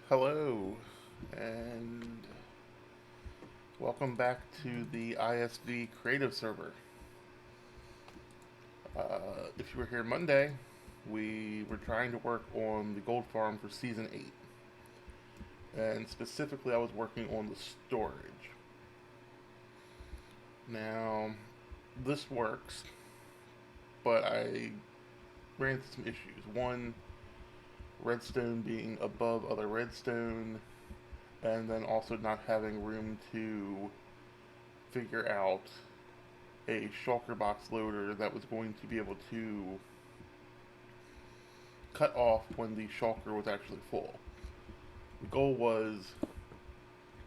Hello, and welcome back to the iSV Creative Server. If you were here Monday, we were trying to work on the gold farm for Season 8. And specifically, I was working on the storage. Now, this works, but I ran into some issues. One, redstone being above other redstone, and then also not having room to figure out a shulker box loader that was going to be able to cut off when the shulker was actually full. The goal was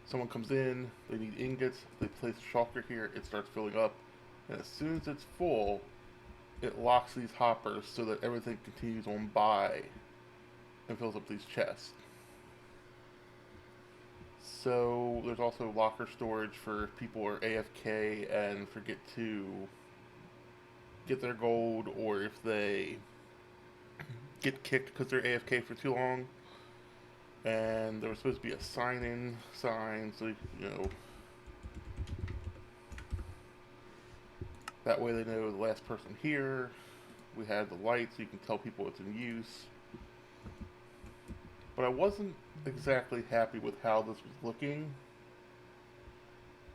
someone comes in, they need ingots, they place a shulker here, it starts filling up, and as soon as it's full, it locks these hoppers so that everything continues on by and fills up these chests. So there's also locker storage for if people are AFK and forget to get their gold, or if they get kicked because they're AFK for too long. And there was supposed to be a sign-in sign, so that way they know the last person here. We had the light so you can tell people it's in use. But I wasn't exactly happy with how this was looking,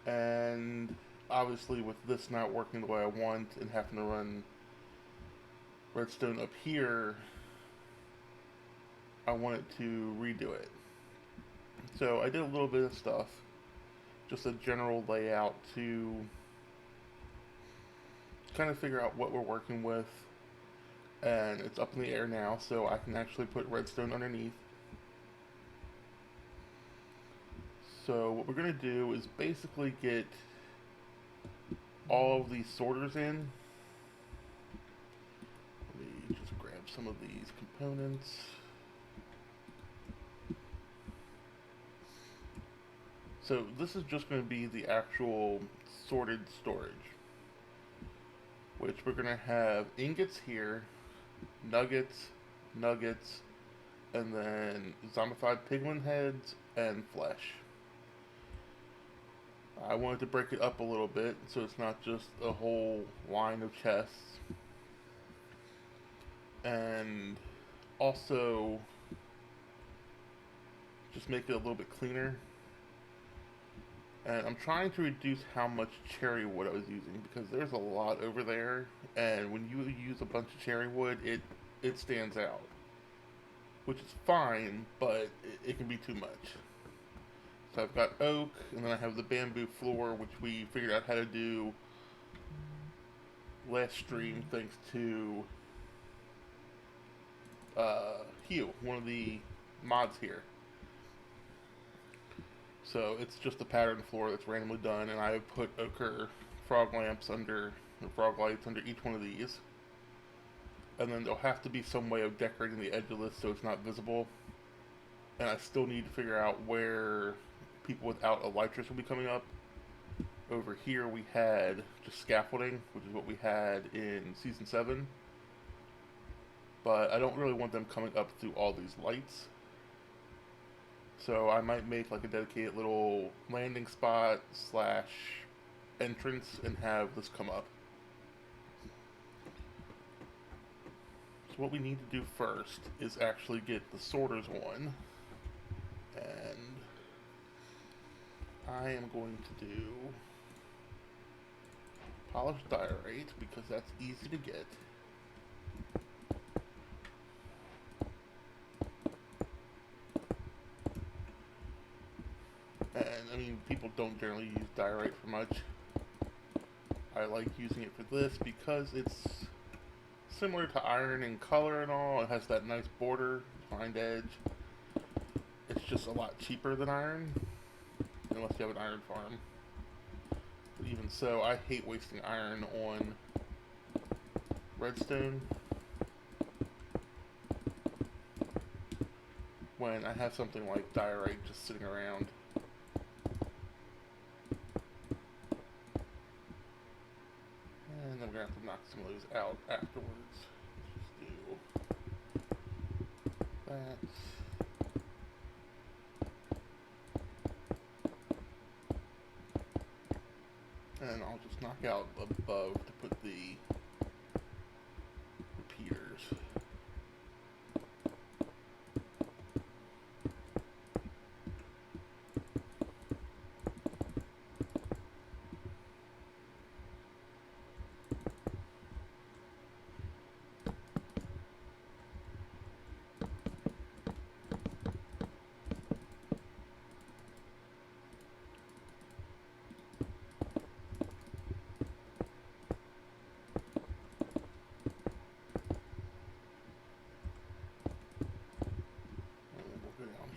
and obviously with this not working the way I want and having to run redstone up here, I wanted to redo it. So I did a little bit of stuff, just a general layout to kind of figure out what we're working with, and it's up in the air now, so I can actually put redstone underneath. So what we're going to do is basically get all of these sorters in. Let me just grab some of these components. So this is just going to be the actual sorted storage, which we're going to have ingots here, nuggets, nuggets, and then zombified piglin heads and flesh. I wanted to break it up a little bit so it's not just a whole line of chests. And also just make it a little bit cleaner. And I'm trying to reduce how much cherry wood I was using because there's a lot over there, and when you use a bunch of cherry wood, it stands out, which is fine, but it can be too much. So I've got oak, and then I have the bamboo floor, which we figured out how to do last stream thanks to Hugh, one of the mods here. So it's just a pattern floor that's randomly done, and I have put ochre frog lamps under, or frog lights under each one of these. And then there'll have to be some way of decorating the edge of this so it's not visible. And I still need to figure out where people without elytras will be coming up. Over here we had just scaffolding, which is what we had in Season 7. But I don't really want them coming up through all these lights. So I might make like a dedicated little landing spot slash entrance and have this come up. So what we need to do first is actually get the sorters on. And I am going to do polished diorite because that's easy to get. And I mean, people don't generally use diorite for much. I like using it for this because it's similar to iron in color and all. It has that nice border, defined edge. It's just a lot cheaper than iron, unless you have an iron farm. But even so, I hate wasting iron on redstone when I have something like diorite just sitting around. And then we're going to have to knock some of those out afterwards. Let's just do that. And I'll just knock out above to put the repeaters.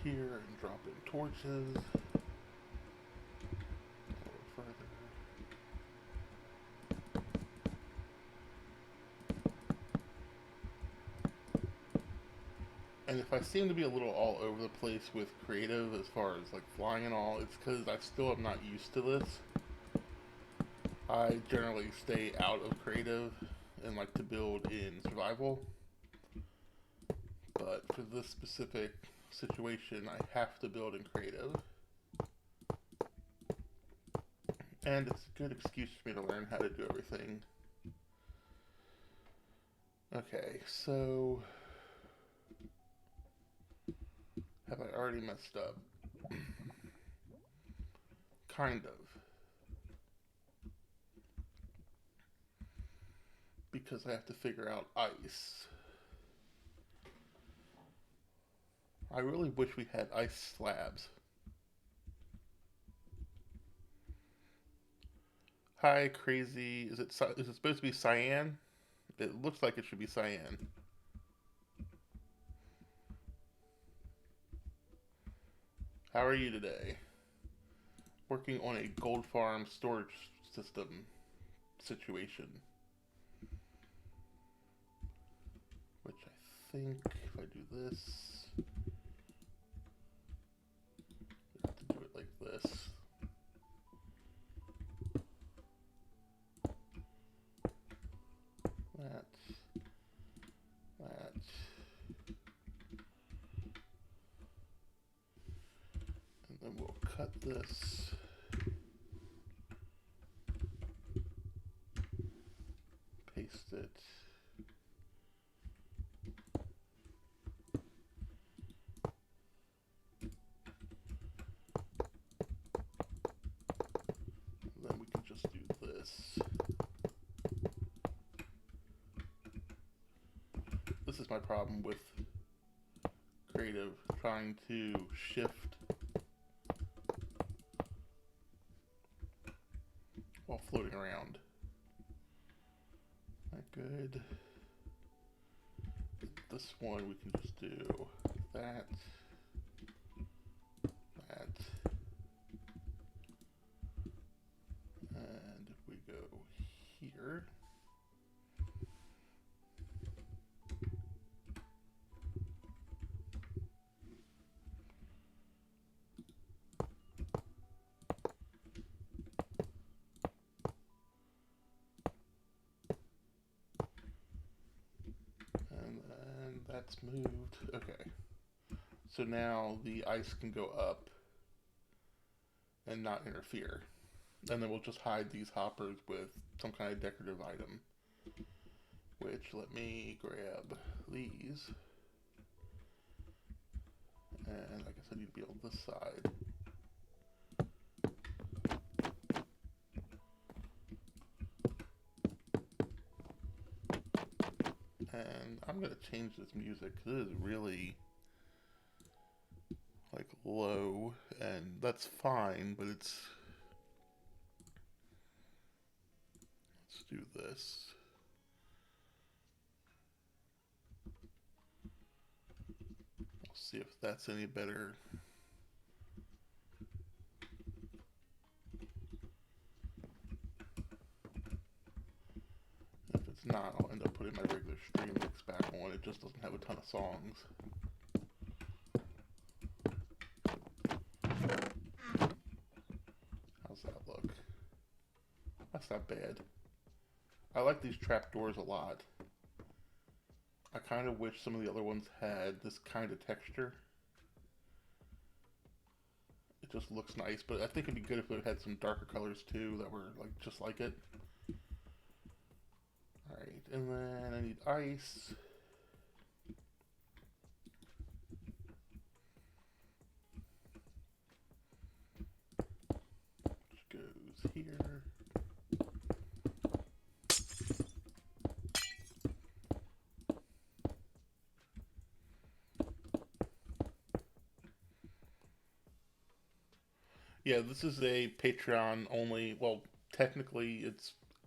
Here and drop in torches. A little further. And if I seem to be a little all over the place with creative as far as like flying and all, it's because I still am not used to this. I generally stay out of creative and like to build in survival. But for this specific situation, I have to build in creative. And it's a good excuse for me to learn how to do everything. Okay, so have I already messed up? Kind of. Because I have to figure out ice. I really wish we had ice slabs. Hi, crazy. Is it supposed to be cyan? It looks like it should be cyan. How are you today? Working on a gold farm storage system situation. Which I think if I do this, I have to do it like this. That. And then we'll cut this. Paste it. And then we can just do this. This is my problem with creative, trying to shift while floating around. Not good. This one we can just do that, and if we go here, that's moved. Okay. So now the ice can go up and not interfere. And then we'll just hide these hoppers with some kind of decorative item. Which, let me grab these. And I guess I need to be on this side. And I'm going to change this music because it is really like low, and that's fine, but let's do this. I'll see if that's any better. If it's not, I'll end up putting my regular stream mix back on. It just doesn't have a ton of songs. How's that look? That's not bad. I like these trapdoors a lot. I kind of wish some of the other ones had this kind of texture. It just looks nice, but I think it'd be good if it had some darker colors too that were like just like it. Alright, and then I need ice. Which goes here. Yeah, this is a Patreon only. Well, technically,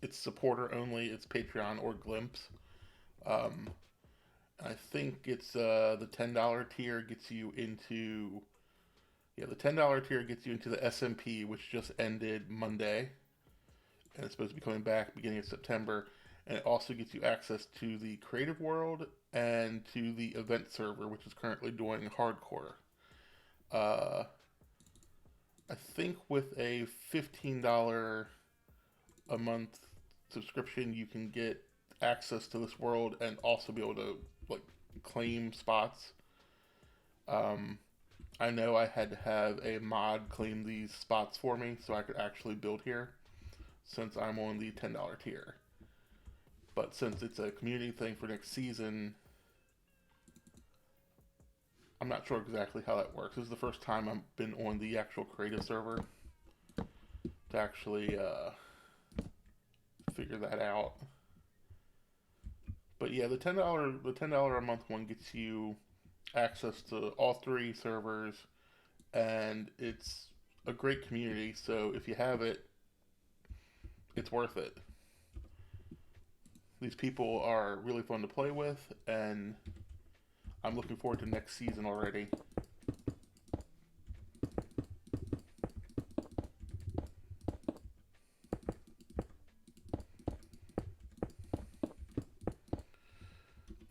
it's supporter only. It's Patreon or Glimpse. Um, I think it's the $10 tier gets you into the $10 tier gets you into the SMP, which just ended Monday, and it's supposed to be coming back beginning of September. And it also gets you access to the creative world and to the event server, which is currently doing hardcore. Uh, I think with a $15 a month subscription, you can get access to this world and also be able to like claim spots. Um, I know I had to have a mod claim these spots for me so I could actually build here since I'm on the $10 tier. But since it's a community thing for next season, I'm not sure exactly how that works. This is the first time I've been on the actual creative server to actually figure that out. But yeah, the $10 a month one gets you access to all three servers, and it's a great community. So if you have it, it's worth it. These people are really fun to play with, and I'm looking forward to next season already.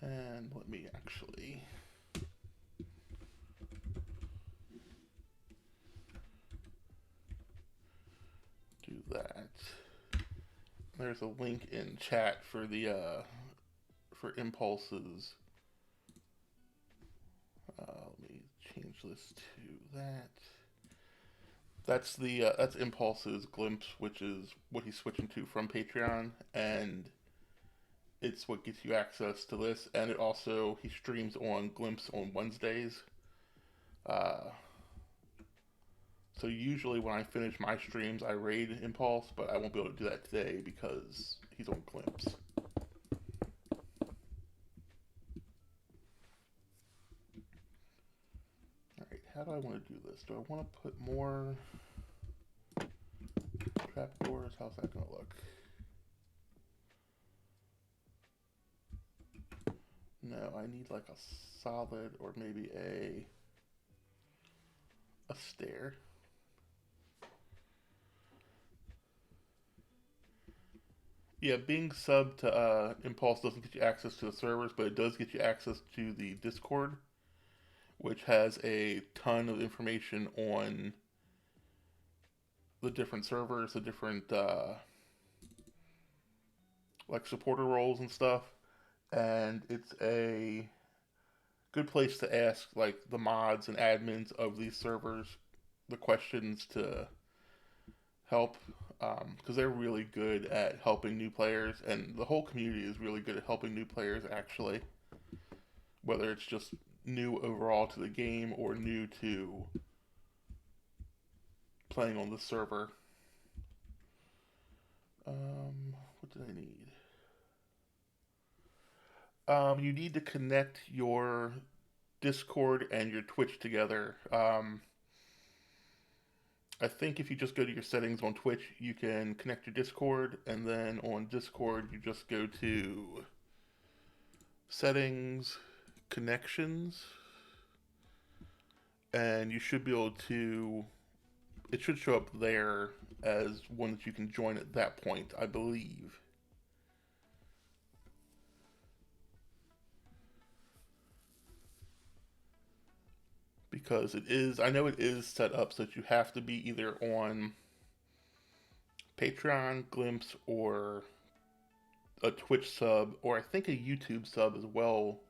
And let me actually do that. There's a link in chat for the for Impulse's. Let me change this to that. That's Impulse's Glimpse, which is what he's switching to from Patreon, and it's what gets you access to this. And it also he streams on Glimpse on Wednesdays. Uh, so usually when I finish my streams, I raid Impulse, but I won't be able to do that today because he's on Glimpse. Alright, how do I want to do this? Do I want to put more trapdoors? How's that going to look? No, I need like a solid or maybe a stair. Yeah, being sub to Impulse doesn't get you access to the servers, but it does get you access to the Discord, which has a ton of information on the different servers, the different like supporter roles and stuff. And it's a good place to ask like the mods and admins of these servers the questions to help, because they're really good at helping new players, and the whole community is really good at helping new players actually, whether it's just new overall to the game or new to playing on the server. What did I need? You need to connect your Discord and your Twitch together. I think if you just go to your settings on Twitch, you can connect your Discord, and then on Discord, you just go to settings, connections, and you should be able to. It should show up there as one that you can join at that point, I believe. Because it is, I know it is set up so that you have to be either on Patreon, Glimpse, or a Twitch sub, or I think a YouTube sub as well.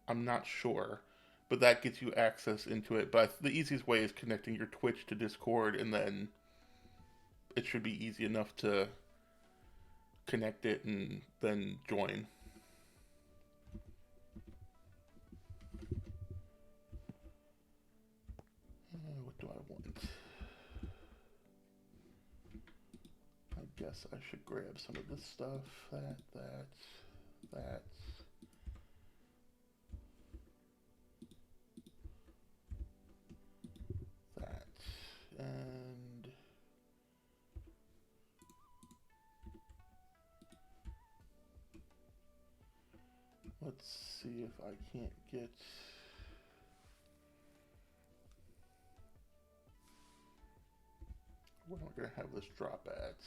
I'm not sure. But that gets you access into it. But the easiest way is connecting your Twitch to Discord, and then it should be easy enough to connect it and then join. What do I want? I guess I should grab some of this stuff. That. And let's see if I can't get. Where am I going to have this drop at?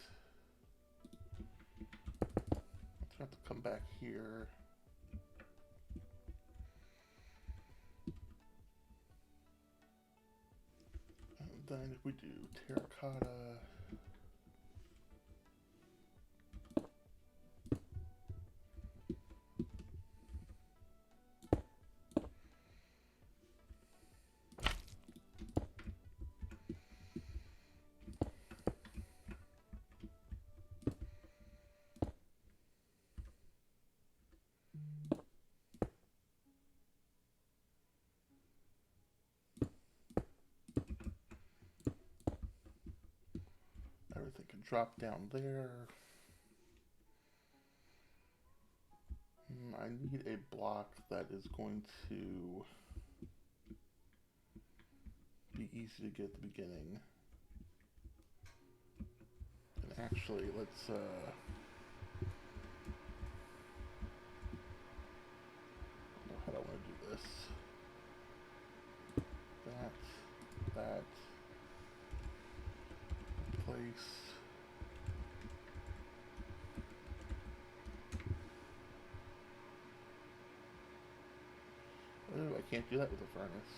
Let's have to come back here. And then if we do terracotta. Everything can drop down there. I need a block that is going to be easy to get at the beginning. And actually, let's how do I want to do this? That place. Oh, I can't do that with a furnace.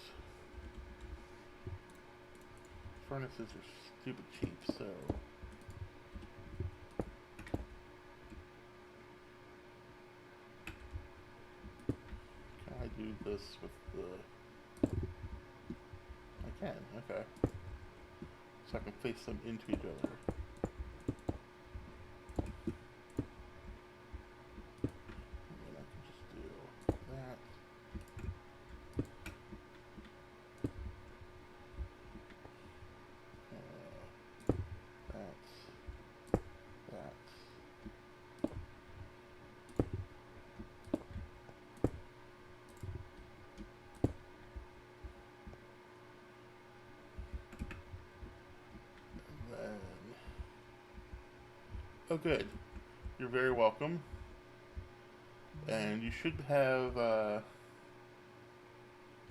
Furnaces are stupid cheap, so. Can I do this with the. I can, okay. So I can face them into each other. And then I can just do that. That. And then. Oh, good. You're very welcome. And you should have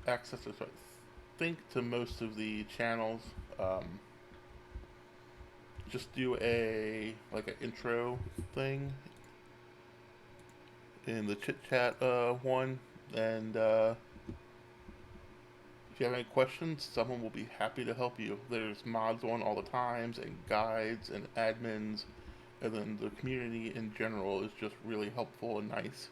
access to, I think, to most of the channels. Just do a like an intro thing in the chit chat one, and if you have any questions, someone will be happy to help you. There's mods on all the times, and guides, and admins, and then the community in general is just really helpful and nice.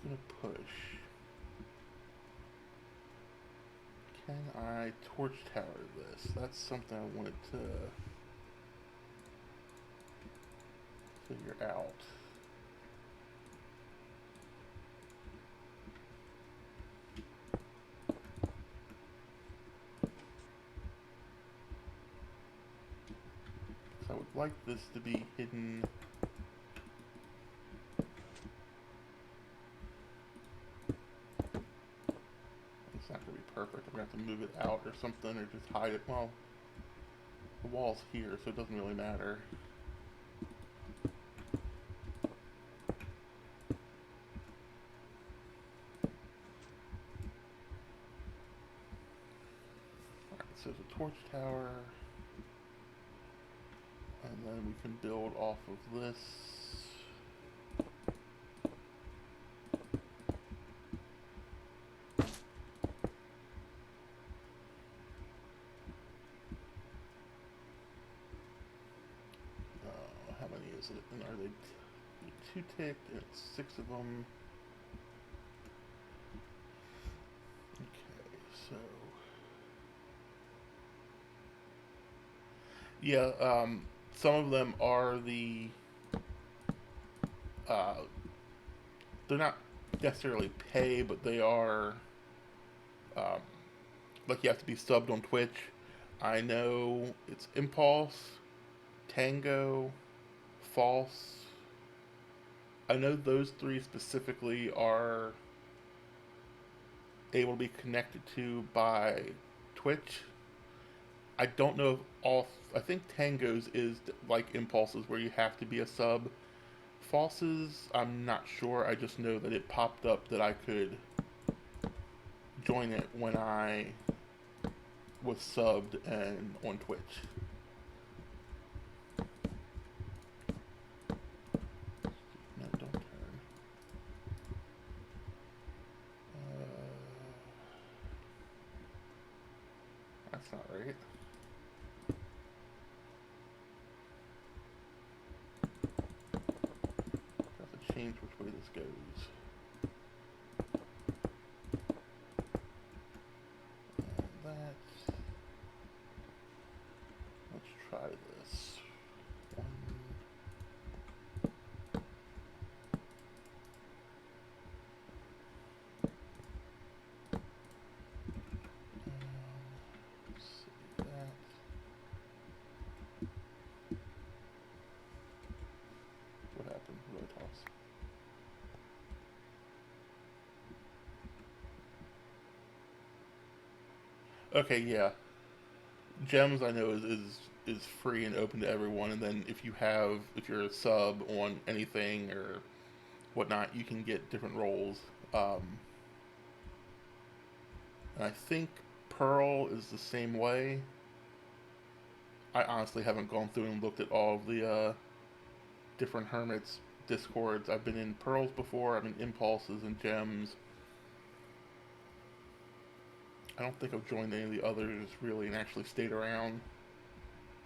gonna push. Can I torch tower this? That's something I wanted to figure out. So I would like this to be hidden. It's not going to be perfect. I'm going to have to move it out or something, or just hide it. Well, the wall's here, so it doesn't really matter. Alright, so there's a torch tower. And then we can build off of this. How many is it? And are they two ticked? And it's 6 of them. Okay, so yeah, some of them are the they're not necessarily pay, but they are um, like you have to be subbed on Twitch. I know it's Impulse, Tango, False. I know those 3 specifically are able to be connected to by Twitch. I don't know if all. I think Tango's is like Impulses, where you have to be a sub. False's, I'm not sure. I just know that it popped up that I could join it when I was subbed and on Twitch. No, don't turn. That's not right. I have to change which way this goes. And that. Let's try this. Let's see that. What happened? What did I toss? Okay, yeah. Gems I know is free and open to everyone, and then if you're a sub on anything or whatnot, you can get different roles. And I think Pearl is the same way. I honestly haven't gone through and looked at all of the different hermits discords. I've been in Pearls before. I've been Impulses and Gems. I don't think I've joined any of the others really and actually stayed around,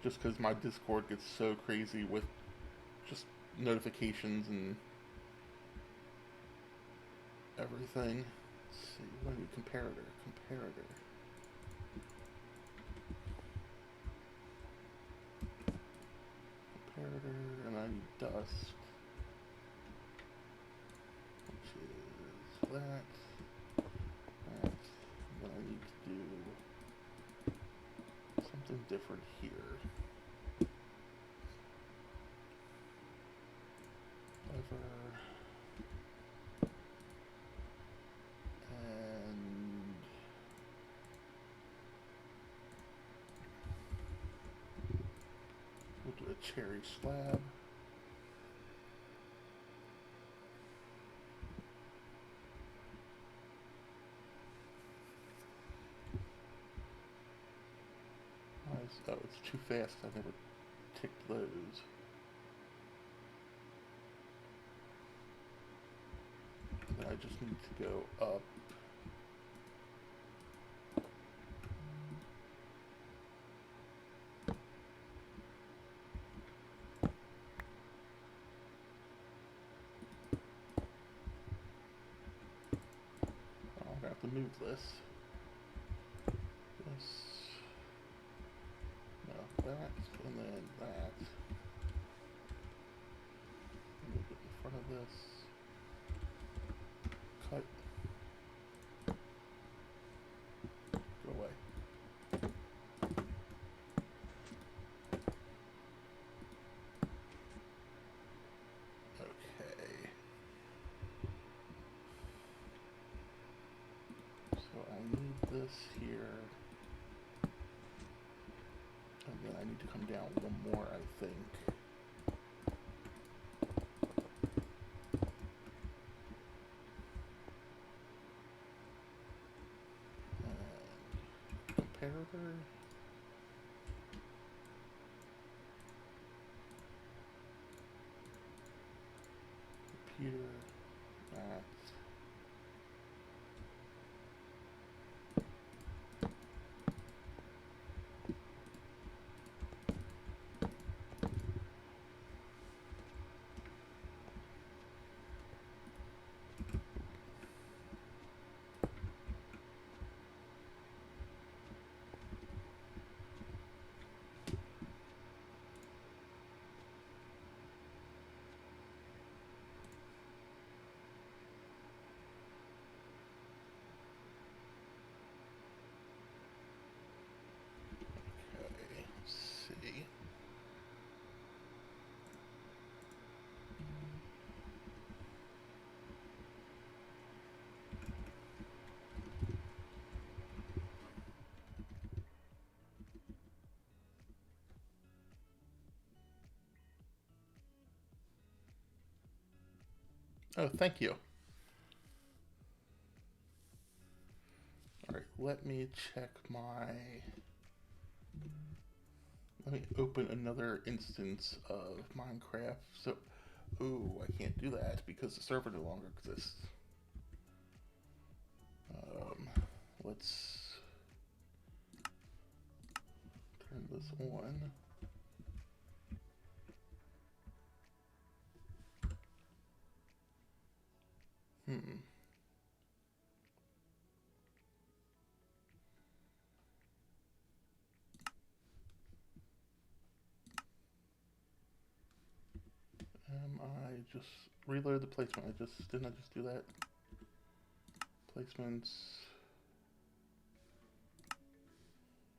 just because my Discord gets so crazy with just notifications and everything. Let's see, what do we do? Comparator. And I need dust, which is that. And then I need to do something different here. And we'll do a cherry slab. Oh, it's too fast. I never ticked those. And then I just need to go up. to move this. This. No, that, and then that. Move it in front of this. Cut. Go away. Okay. So I need this here. And then I need to come down one more, I think. Comparator. Computer. That. Okay, let's see. Oh, thank you. Alright, let me check my... Let me open another instance of Minecraft. So, ooh, I can't do that because the server no longer exists. Let's turn this on. I just reload the placement. Didn't I just do that? Placements.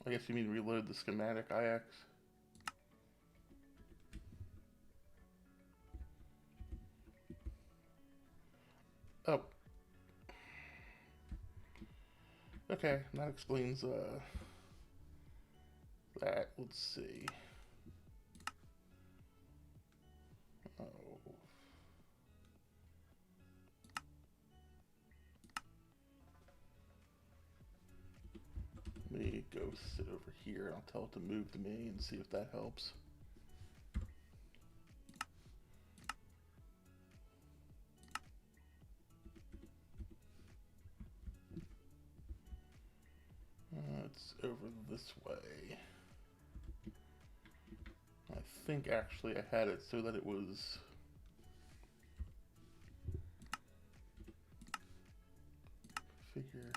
I guess you mean reload the schematic IX. Oh. Okay, that explains that. Let's see. Oh. Let me go sit over here. I'll tell it to move to me and see if that helps. It's over this way. I think actually I had it so that it was figure.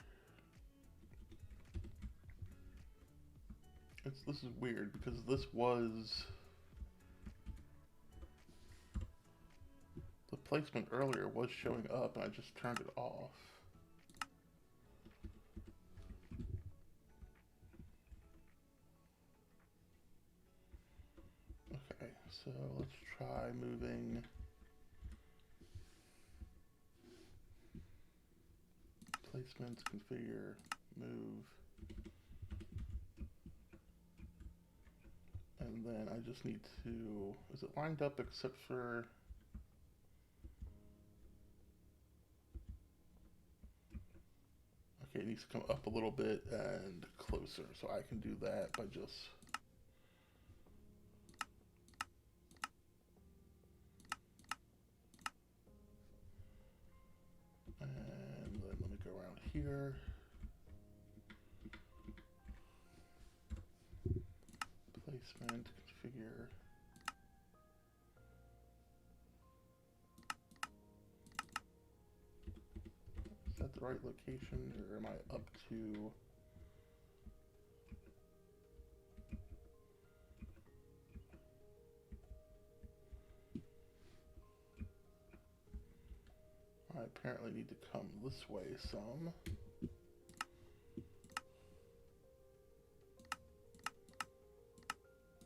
This is weird because this was the placement earlier was showing up and I just turned it off. Okay, so let's try moving placements, configure, move. And then I just need to, is it lined up except for, okay, it needs to come up a little bit and closer, so I can do that by just, and then let me go around here. Placement, configure. Is that the right location, or am I up to... I apparently need to come this way some.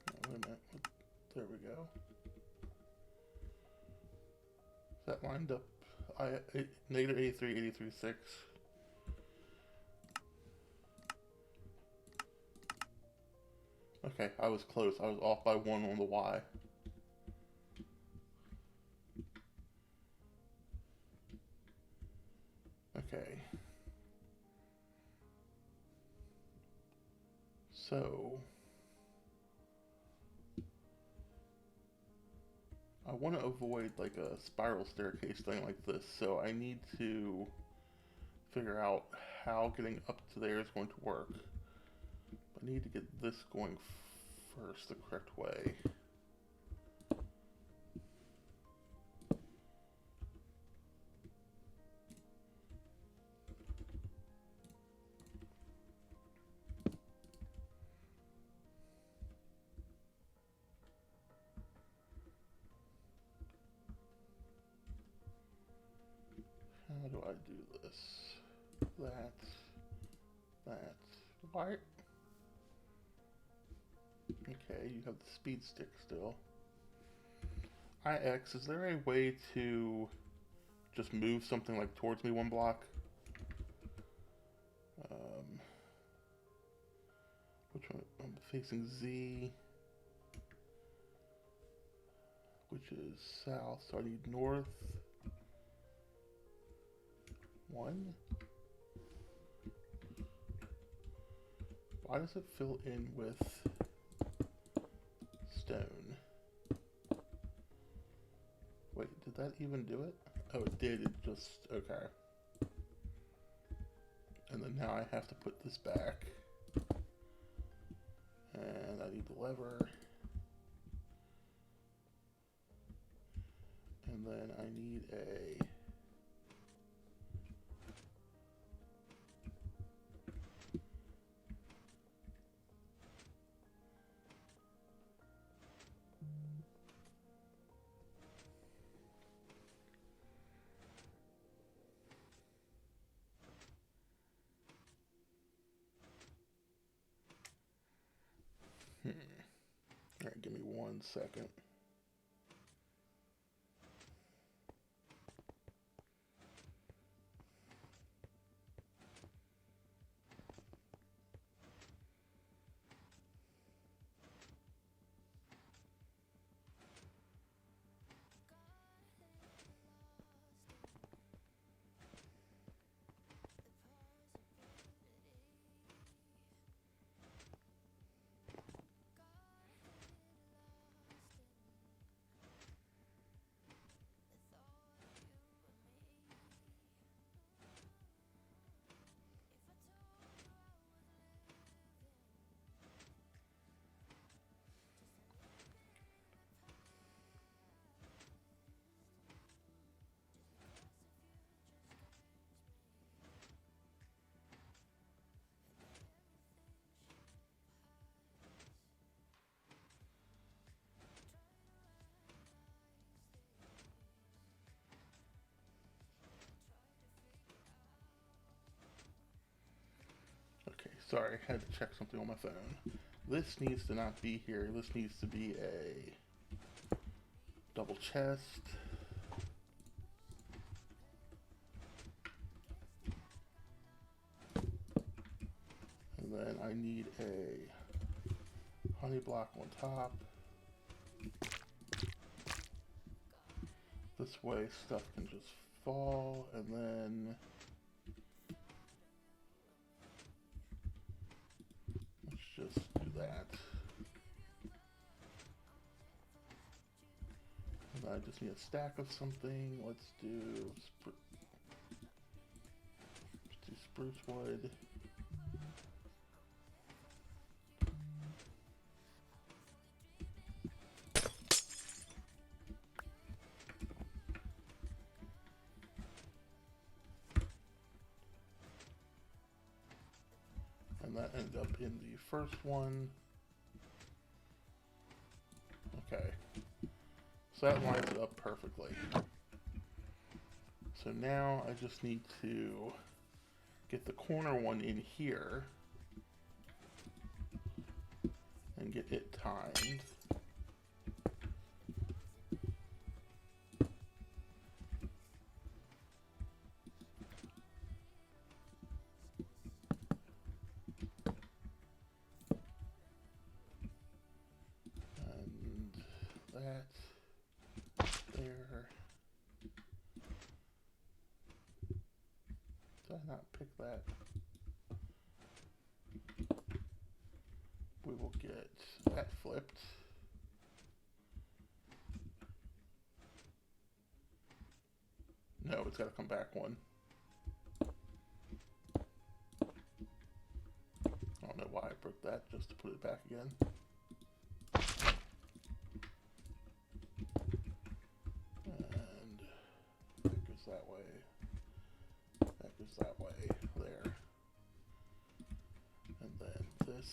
Oh, wait a minute. There we go. Is that lined up? Negative 83, 83, 6. Okay, I was close. I was off by 1 on the Y. Okay. So... I want to avoid like a spiral staircase thing like this, so I need to figure out how getting up to there is going to work. I need to get this going first the correct way. How do I do this? That. Why? Okay, you have the speed stick still. IX, is there a way to just move something like towards me 1 block? Which one? I'm facing Z, which is south, so I need north. 1. Why does it fill in with stone? Wait, did that even do it? Oh, it did. It just... okay. And then now I have to put this back. And I need the lever. And then I need a... Alright, give me 1 second. Okay, sorry, I had to check something on my phone. This needs to not be here. This needs to be a double chest. And then I need a honey block on top. This way stuff can just fall, and then let's just do that. And I just need a stack of something. Let's do spruce wood. that ended up in the first one. Okay. So that lines it up perfectly. So now I just need to get the corner one in here and get it timed. And that there. Did I not pick that? We will get that flipped. No, it's got to come back one. I don't know why I broke that, just to put it back again. And that goes that way. That goes that way. There. And then this.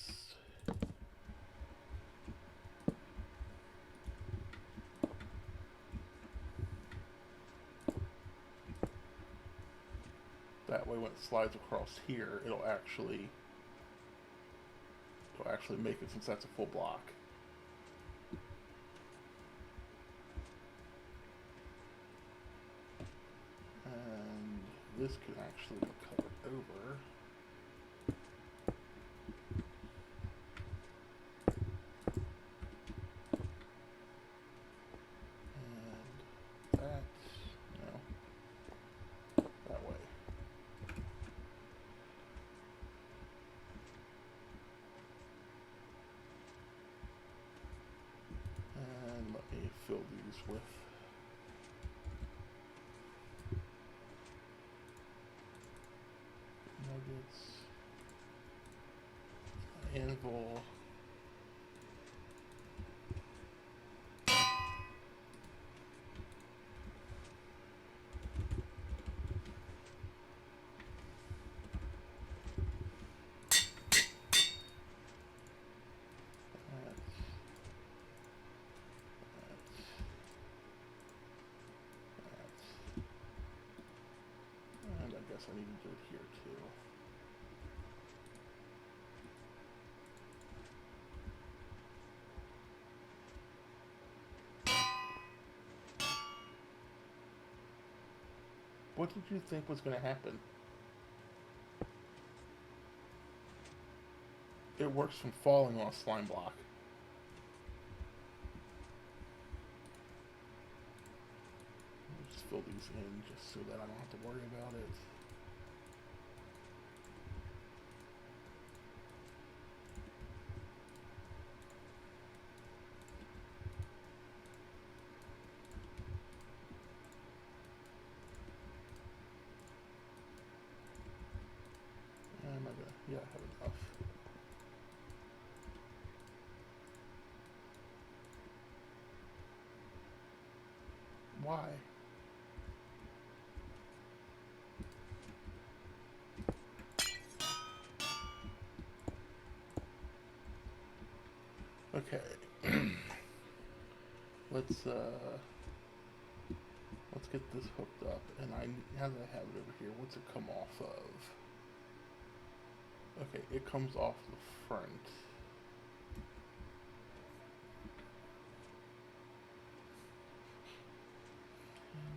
That way when it slides across here, it'll actually make it, since that's a full block. And this could actually be covered over. And that, no, that way. And let me fill these with nuggets, anvil, and I guess I need to do it here too. What did you think was going to happen? It works from falling on a slime block. I'll just fill these in just so that I don't have to worry about it. Am I gonna? Yeah, I have enough. Why? Okay. let's get this hooked up, and now that I have it over here, what's it come off of? Okay, it comes off the front.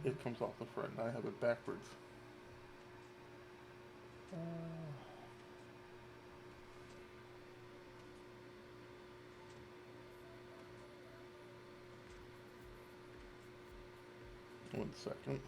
It comes off the front, and I have it backwards. One second.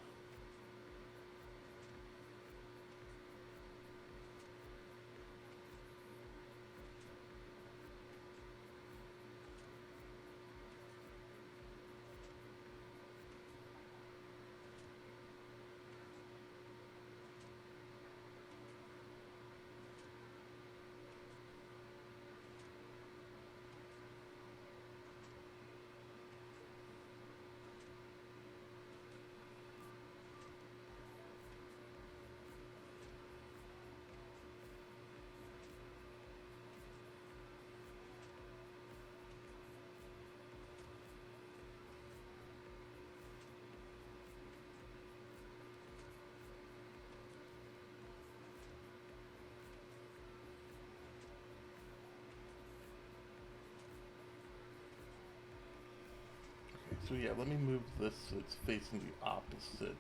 So yeah, let me move this so it's facing the opposite.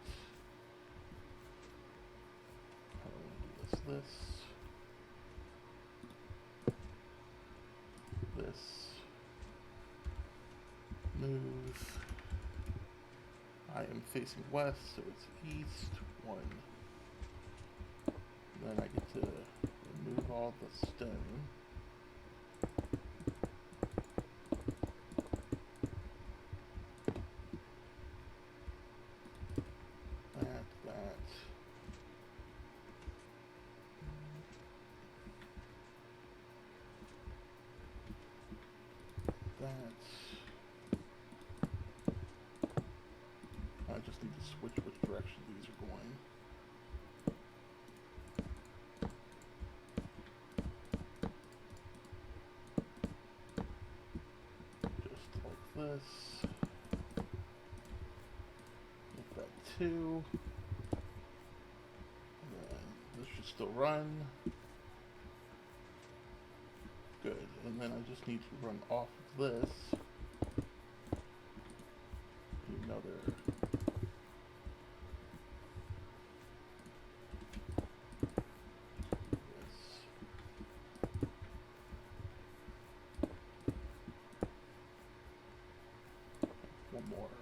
How do I want to do this? This. Move. I am facing west, so it's east. 1. Then I get to remove all the stone. That. I just need to switch which direction these are going. Just like this. Get that 2. And then this should still run. Good. And then I just need to run off of this. Another. One more.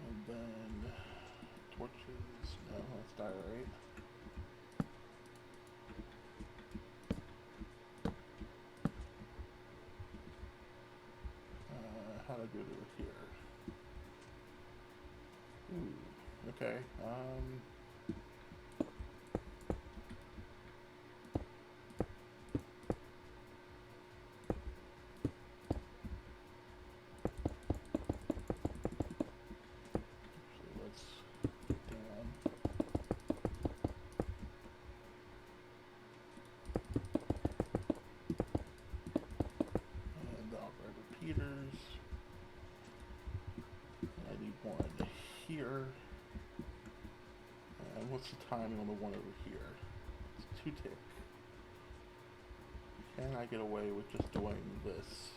And then torches. No, that's diorite. How do I go to here? Ooh, okay. Let's get down. And I'll grab repeaters. I need one here. And what's the timing on the one over here? It's 2 tick. Can I get away with just doing this?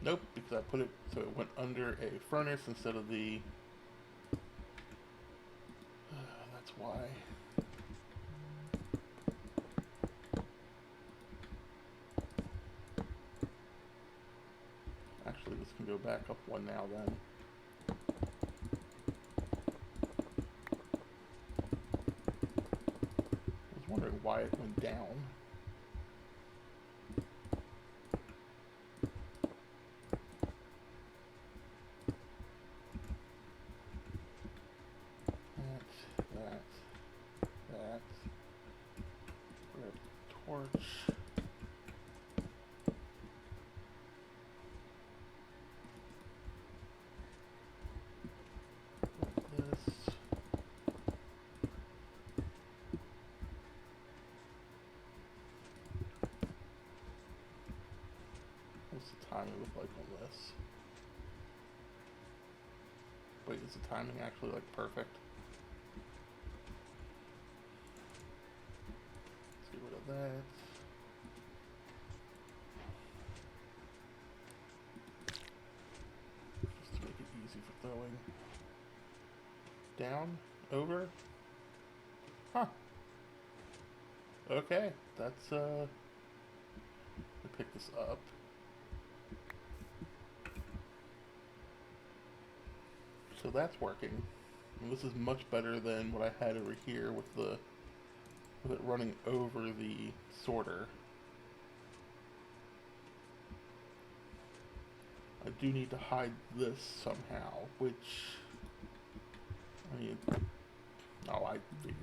Nope, because I put it so it went under a furnace instead of the... that's why. Actually, this can go back up 1 now then. I was wondering why it went down. That. Grab the torch. What's the timing look like on this? Wait, is the timing actually like perfect? Let's get rid of that. Just to make it easy for throwing. Down, over. Huh. Okay, that's let me pick this up. So that's working. And this is much better than what I had over here with it running over the sorter. I do need to hide this somehow, which I mean, oh, I figured.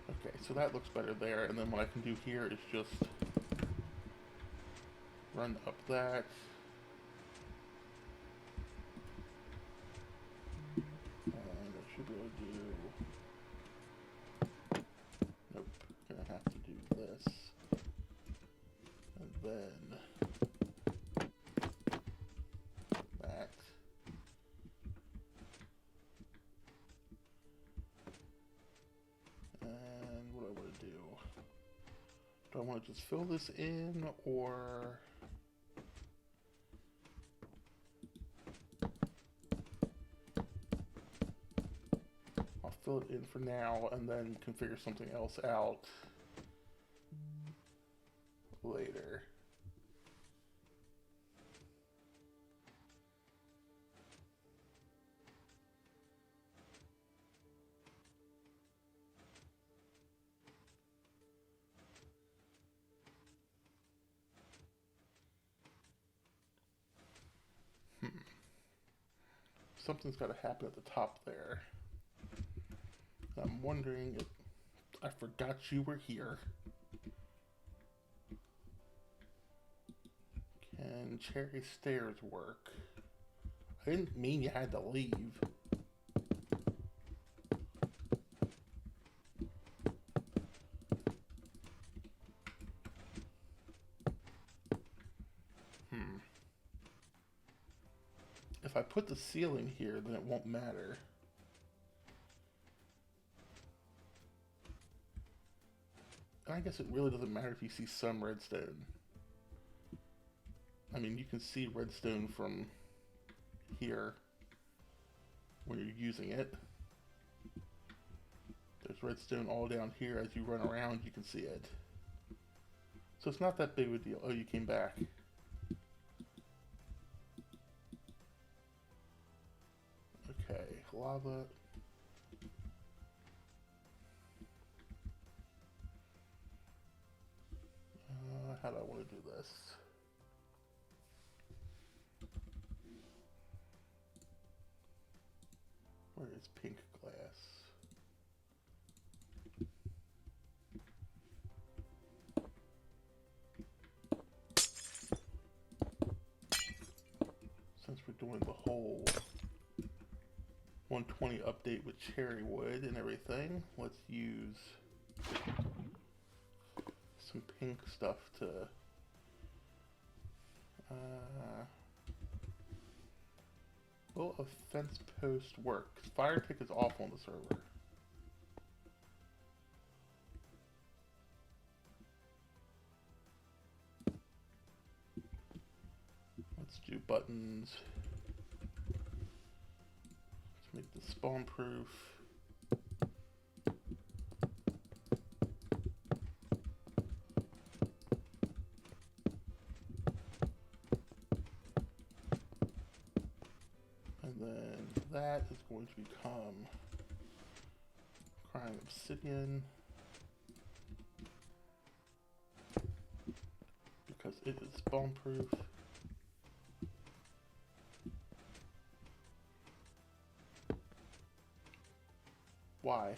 Okay, so that looks better there, and then what I can do here is just run up that. And I should be able to do... Nope, gonna have to do this. And then... just fill this in, or I'll fill it in for now and then configure something else out later. Something's got to happen at the top there. I'm wondering if I forgot you were here. Can cherry stairs work? I didn't mean you had to leave. If I put the ceiling here, then it won't matter. And I guess it really doesn't matter if you see some redstone. I mean, you can see redstone from here when you're using it. There's redstone all down here. As you run around, you can see it. So it's not that big of a deal. Oh, you came back. Okay, lava. How do I want to do this? Where is pink glass? Since we're doing the whole 120 update with cherry wood and everything, let's use some pink stuff to will a fence post work? Fire tick is off on the server. Let's do buttons. Let's make this spawn proof. And then that is going to become crying obsidian, because it is spawn proof. Why?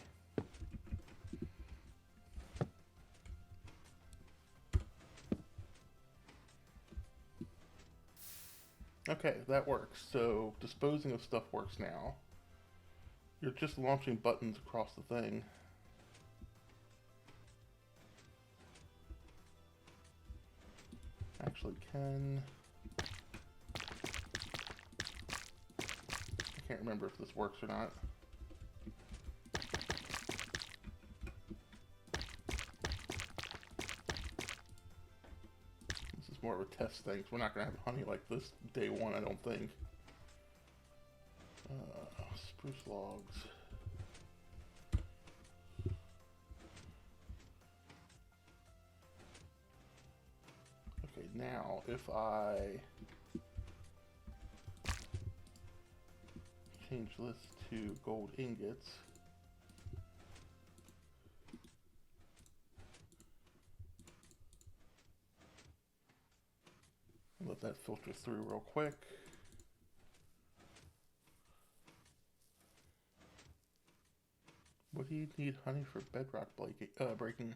Okay, that works. So disposing of stuff works now. You're just launching buttons across the thing. Actually can... I can't remember if this works or not. This is more of a test thing, so we're not going to have honey like this day one, I don't think. Spruce logs. Okay, now if I change this to gold ingots, let that filter through real quick. What do you need honey for bedrock breaking?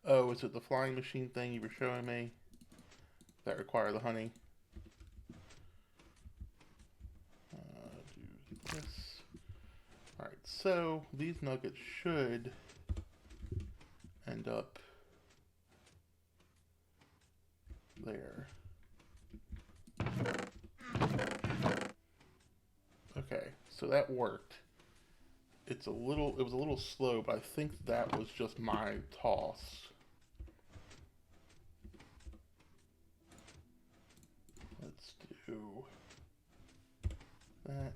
Oh, is it the flying machine thing you were showing me that require the honey? Do this. Alright, so these nuggets should end up there. Okay, so that worked. it was a little slow, but I think that was just my toss. Let's do that.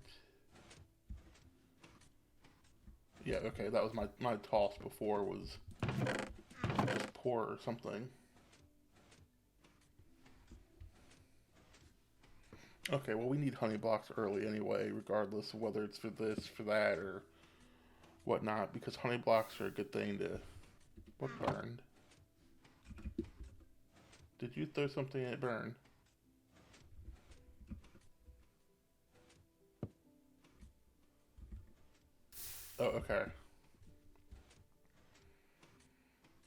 Yeah, okay, that was my toss before was just poor or something. Okay, well we need honey blocks early anyway, regardless of whether it's for this, for that, or whatnot, because honey blocks are a good thing to... What burned? Did you throw something and it burned? Oh, okay.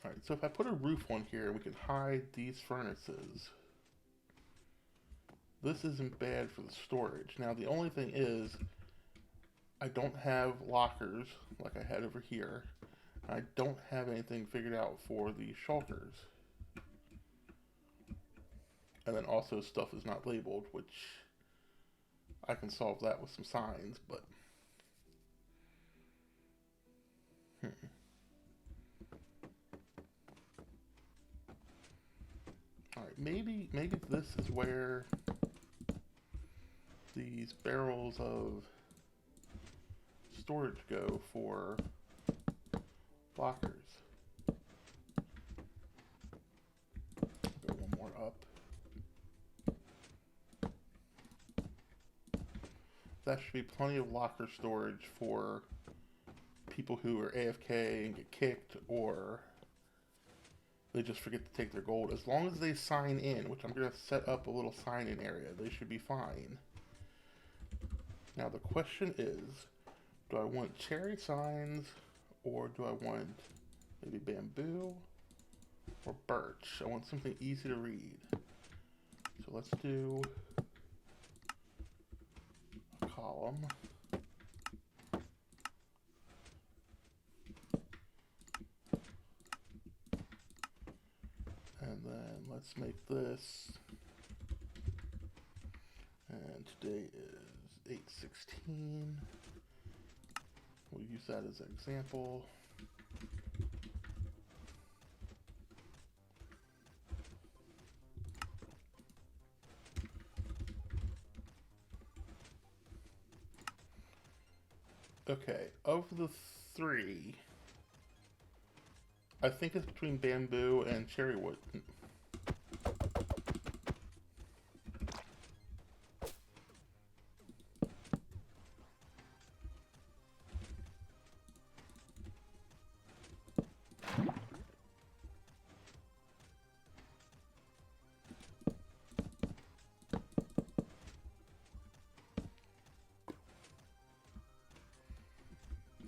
Alright, so if I put a roof on here, we can hide these furnaces. This isn't bad for the storage. Now, the only thing is, I don't have lockers like I had over here. I don't have anything figured out for the shulkers. And then also stuff is not labeled, which I can solve that with some signs, but... Alright, maybe this is where these barrels of storage go for lockers. Go one more up. That should be plenty of locker storage for people who are AFK and get kicked, or they just forget to take their gold. As long as they sign in, which I'm going to set up a little sign-in area, they should be fine. Now the question is, do I want cherry signs, or do I want maybe bamboo or birch? I want something easy to read. So let's do a column. And then let's make this, and today is 8/16. We'll use that as an example. Okay, of the three, I think it's between bamboo and cherry wood.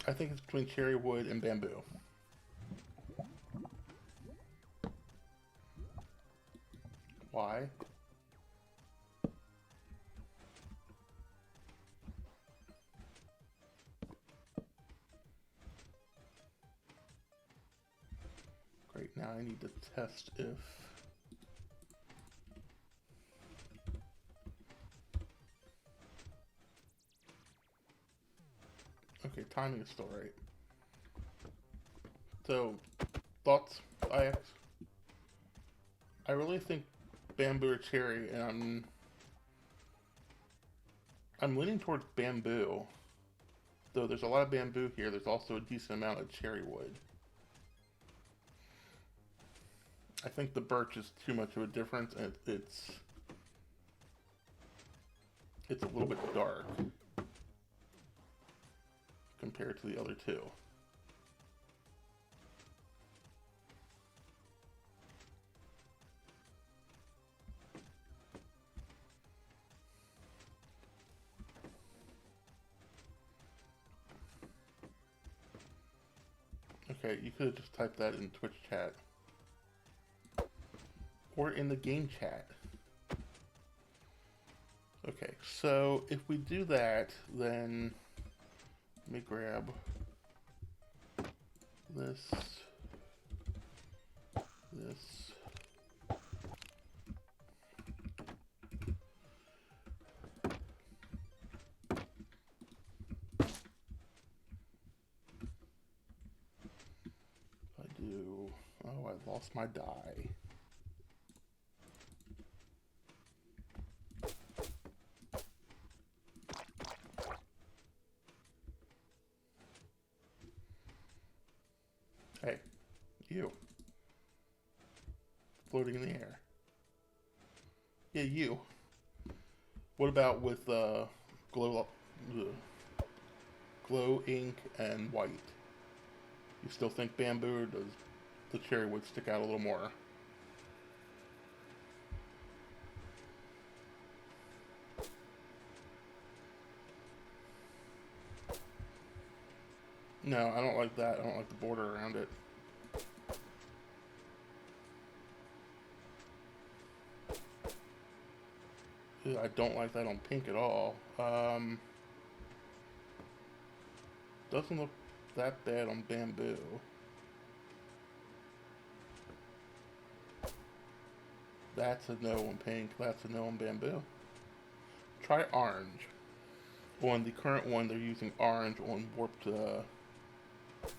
I think it's between cherry wood and bamboo. Why? Great, now I need to test if... Okay, timing is still right. So, thoughts, IX? I really think bamboo or cherry, and I'm leaning towards bamboo. Though there's a lot of bamboo here, there's also a decent amount of cherry wood. I think the birch is too much of a difference, and it's a little bit dark compared to the other two. Okay, you could have just typed that in Twitch chat. Or in the game chat. Okay, so if we do that, then let me grab this, this. Lost my die. Hey, you. Floating in the air. Yeah, you. What about with glow, glow ink and white? You still think bamboo, or does the cherry wood stick out a little more? No, I don't like that. I don't like the border around it. Ew, I don't like that on pink at all. Doesn't look that bad on bamboo. That's a no on pink. That's a no on bamboo. Try orange. On the current one, they're using orange on warped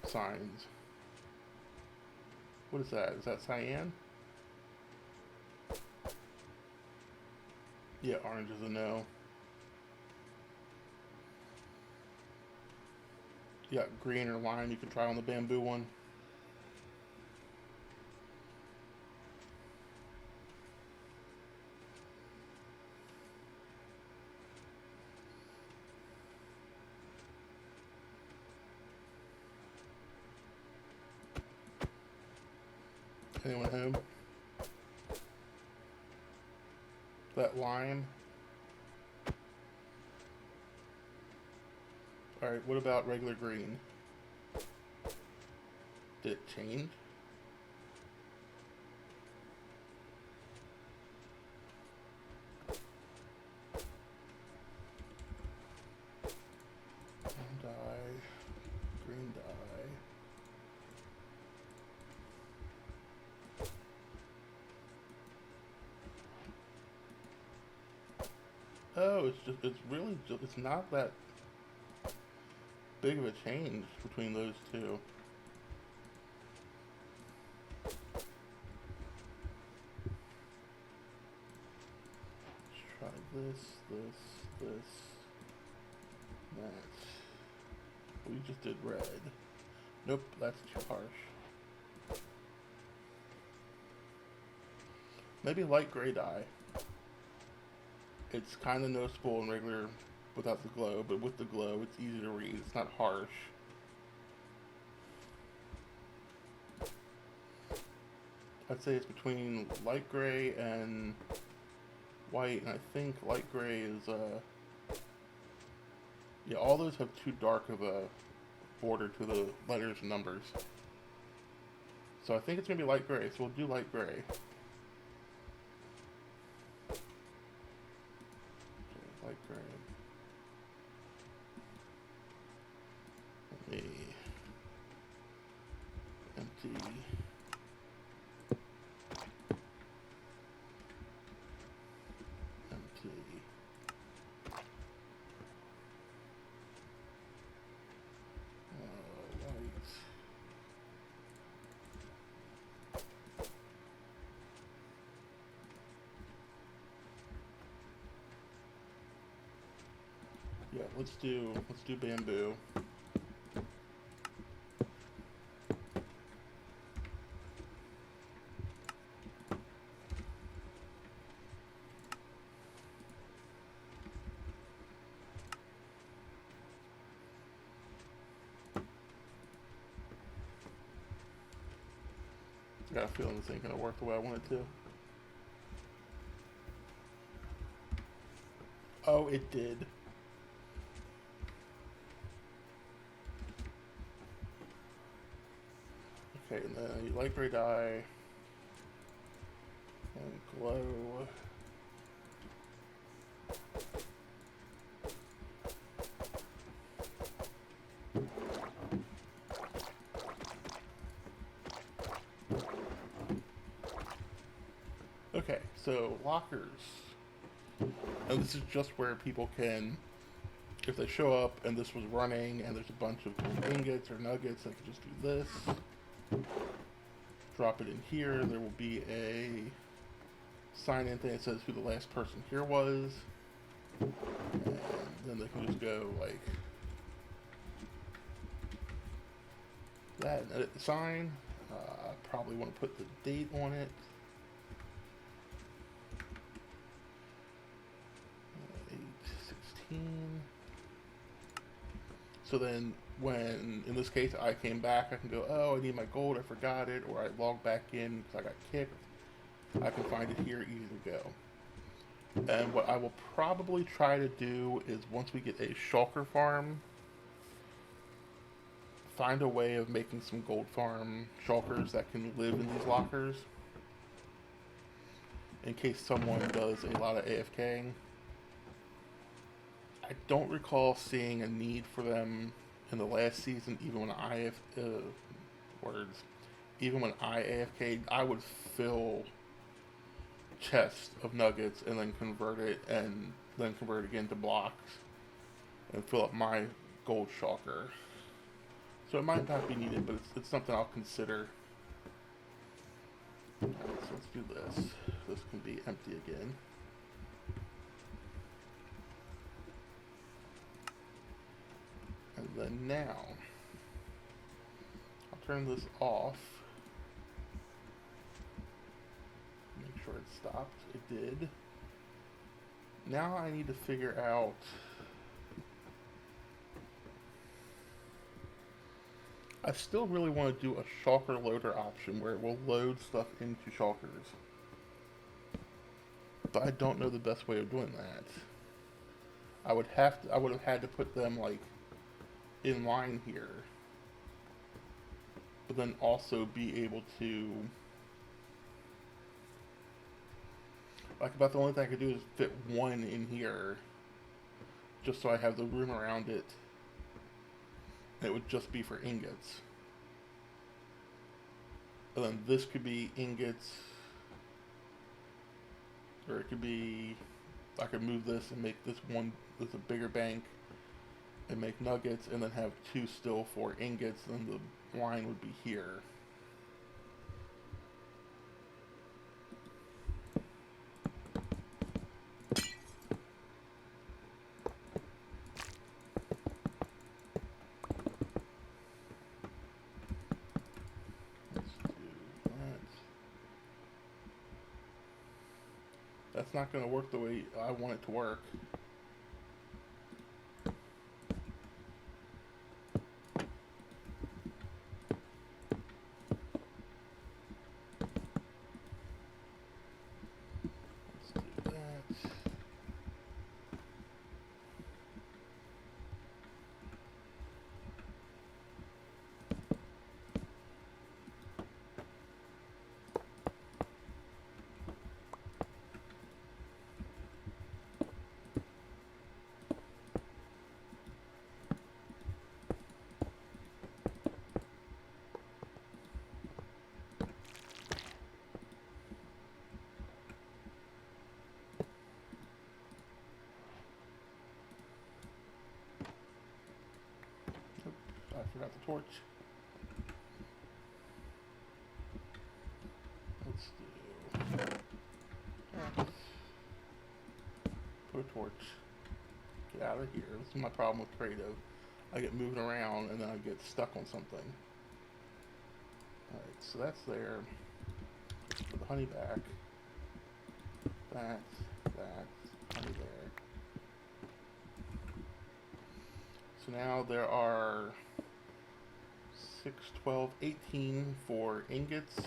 signs. What is that? Is that cyan? Yeah, orange is a no. You got green or lime you can try on the bamboo one. Anyone home? That lime. Alright, what about regular green? Did it change? Green dye. Green dye. Oh, it's really just, it's not that big of a change between those two. Let's try this, that. We just did red. Nope, that's too harsh. Maybe light gray dye. It's kind of noticeable in regular without the glow, but with the glow, it's easy to read. It's not harsh. I'd say it's between light gray and white, and I think light gray is, yeah, all those have too dark of a border to the letters and numbers. So I think it's going to be light gray, so we'll do light gray. Okay, light gray. Let me empty. Empty. White. Yeah, let's do bamboo. I got a feeling this ain't gonna work the way I want it to. Oh, it did. Okay, and then you light gray dye and glow. Okay, so lockers. And this is just where people can, if they show up and this was running and there's a bunch of ingots or nuggets, they can just do this. drop it in here. There will be a sign-in thing that says who the last person here was. And then they can just go like that and edit the sign. Probably want to put the date on it. 8/16. So then when, in this case, I came back, I can go, oh, I need my gold, I forgot it, or I log back in because I got kicked. I can find it here, easy to go. And what I will probably try to do is once we get a shulker farm, find a way of making some gold farm shulkers that can live in these lockers in case someone does a lot of AFKing. I don't recall seeing a need for them in the last season, even when even when I AFK'd, I would fill chests of nuggets and then convert it again to blocks and fill up my gold shulker. So it might not be needed, but it's something I'll consider. Alright, so let's do this. This can be empty again. And then now, I'll turn this off. Make sure it stopped. It did. Now I need to figure out I still really want to do a shulker loader option where it will load stuff into shulkers. But I don't know the best way of doing that. I would have had to put them like in line here. But then also be able to like about the only thing I could do is fit one in here just so I have the room around it. It would just be for ingots. And then this could be ingots. Or it could be, I could move this and make this a bigger bank and make nuggets and then have two still for ingots, and then the line would be here. That's not going to work the way I want it to work. Let's do that. I forgot the torch. Let's do... Put a torch. Get out of here. This is my problem with Creative. I get moving around and then I get stuck on something. Alright, so that's there. Put the honey back. That, honey there. So now there are 6, 12, 18 for ingots.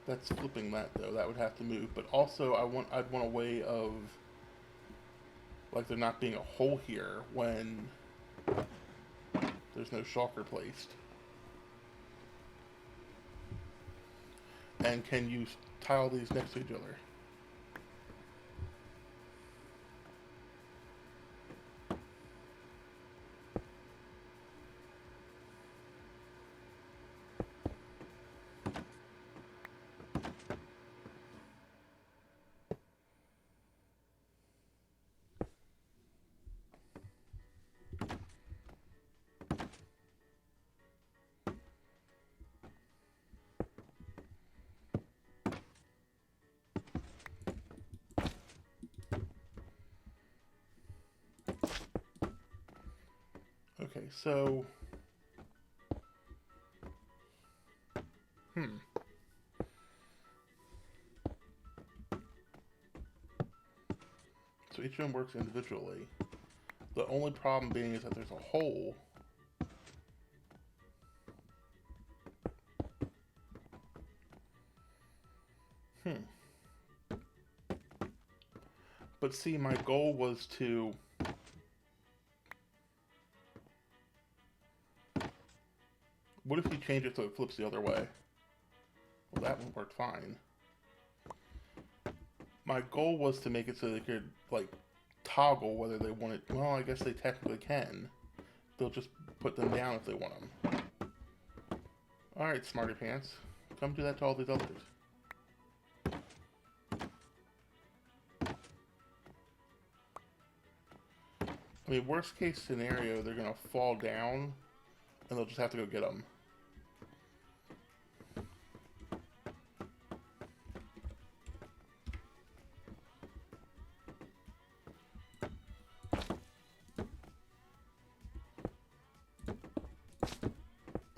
That's flipping that though. That would have to move. But also I'd want a way of like there not being a hole here when there's no shulker placed. And can you tile these next to each other? Okay, so... Hmm. So each of them works individually. The only problem being is that there's a hole. Hmm. But see, my goal was to... What if you change it so it flips the other way? Well, that one worked fine. My goal was to make it so they could, like, toggle whether they wanted... Well, I guess they technically can. They'll just put them down if they want them. Alright, smarty pants. Come do that to all these others. I mean, worst case scenario, they're gonna fall down, and they'll just have to go get them.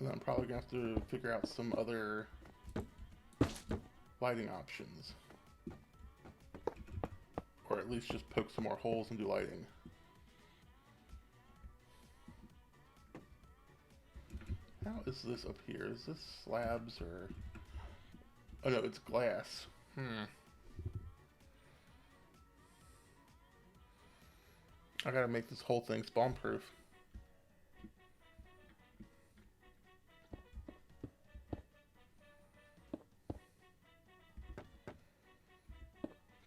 And then I'm probably gonna have to figure out some other lighting options. Or at least just poke some more holes and do lighting. How is this up here? Is this slabs or... Oh no, it's glass. I gotta make this whole thing spawn proof.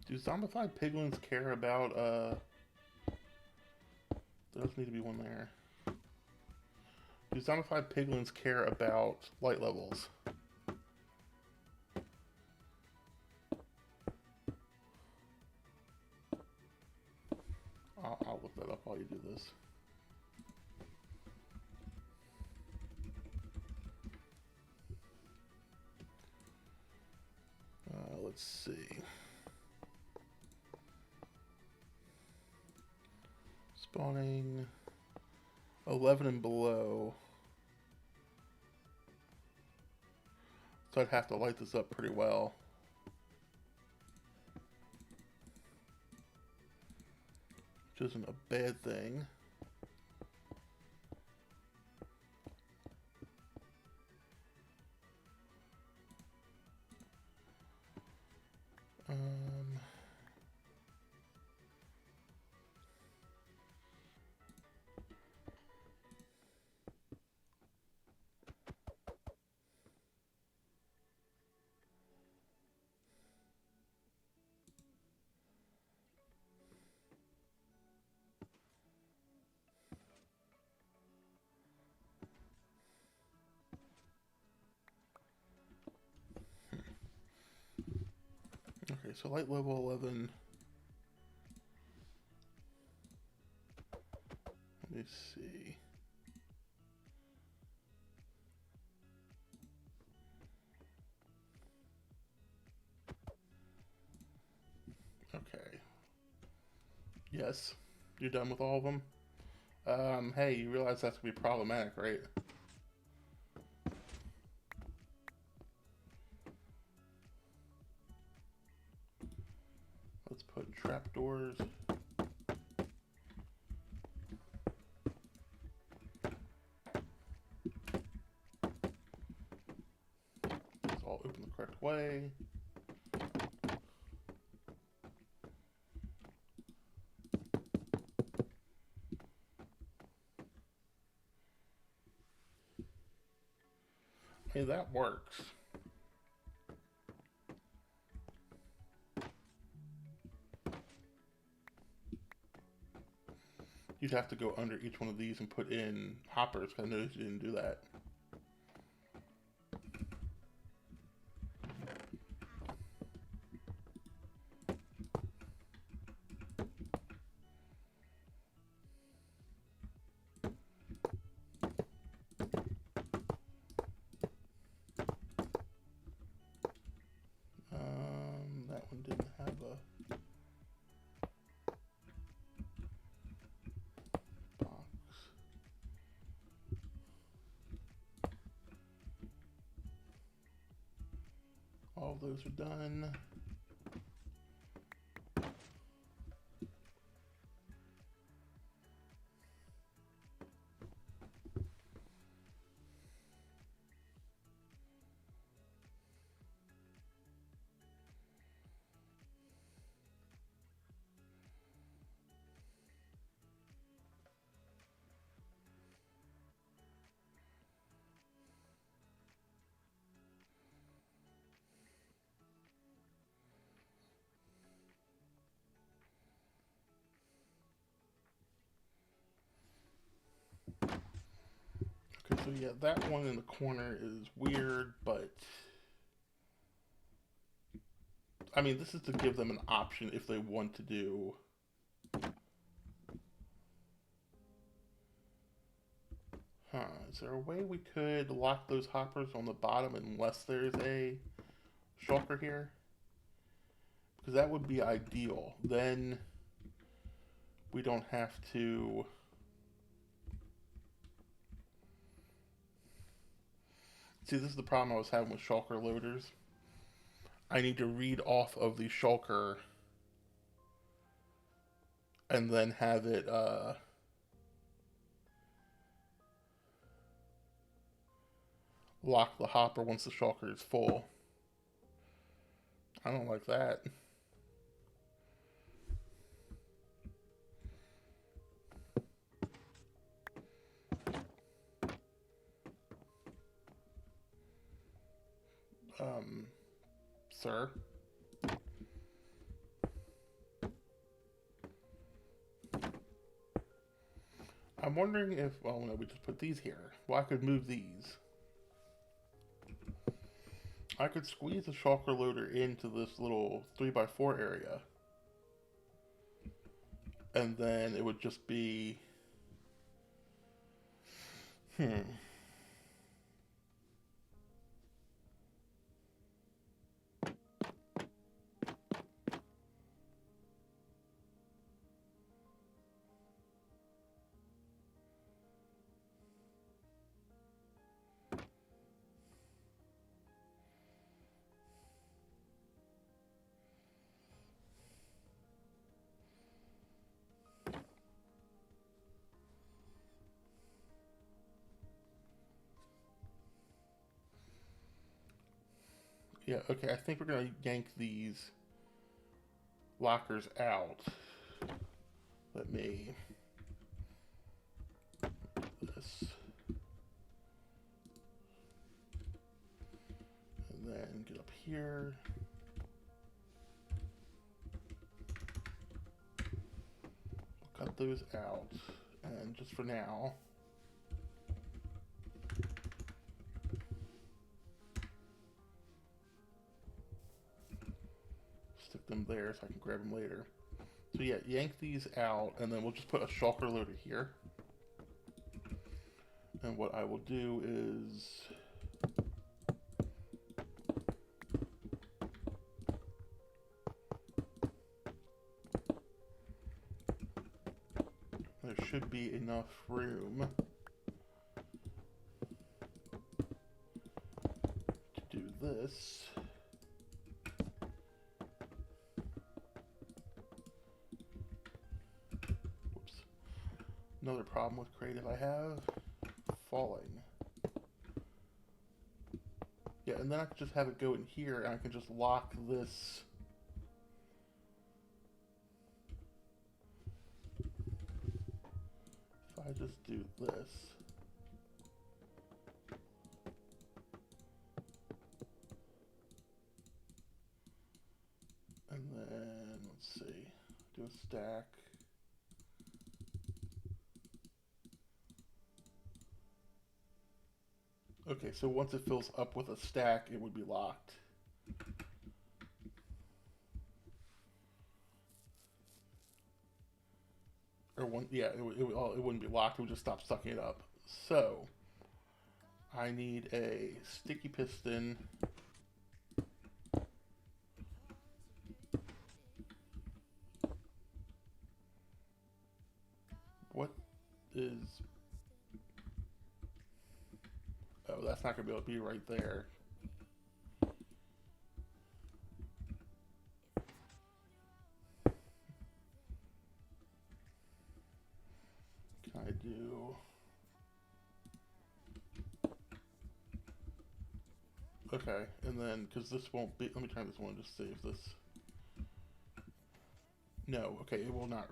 Do zombified piglins care about, there doesn't need to be one there. Do zombified piglins care about light levels? I'll look that up while you do this. Let's see. Spawning 11 and below. So I'd have to light this up pretty well. Which isn't a bad thing. Okay, so light level 11. Let me see. Okay. Yes. You're done with all of them? Hey, you realize that's gonna be problematic, right? Let's put trapdoors. It's all open the correct way. Hey, that works. You'd have to go under each one of these and put in hoppers. I noticed you didn't do that. That one didn't have a box. all those are done. Okay, so yeah, that one in the corner is weird, but I mean, this is to give them an option if they want to do. Huh, is there a way we could lock those hoppers on the bottom unless there's a shulker here? Because that would be ideal. Then we don't have to. See, this is the problem I was having with shulker loaders. I need to read off of the shulker and then have it lock the hopper once the shulker is full. I don't like that. Sir? I'm wondering if, well, no, we just put these here. Well, I could move these. I could squeeze the shulker loader into this little 3x4 area. And then it would just be... Yeah, okay, I think we're going to yank these lockers out. Let me... this. And then get up here. Cut those out. And just for now... stick them there so I can grab them later. So yeah, yank these out, and then we'll just put a shulker loader here. And what I will do is... there should be enough room to do this. Another problem with creative I have, falling. Yeah, and then I can just have it go in here and I can just lock this. If I just do this. And then, let's see, do a stack. Okay, so once it fills up with a stack, it would be locked. Or one, yeah, it wouldn't be locked. It would just stop sucking it up. So I need a sticky piston. What is... oh, that's not going to be able to be right there. Okay, and then, because this won't be, let me try this one, just see if this, no, okay, it will not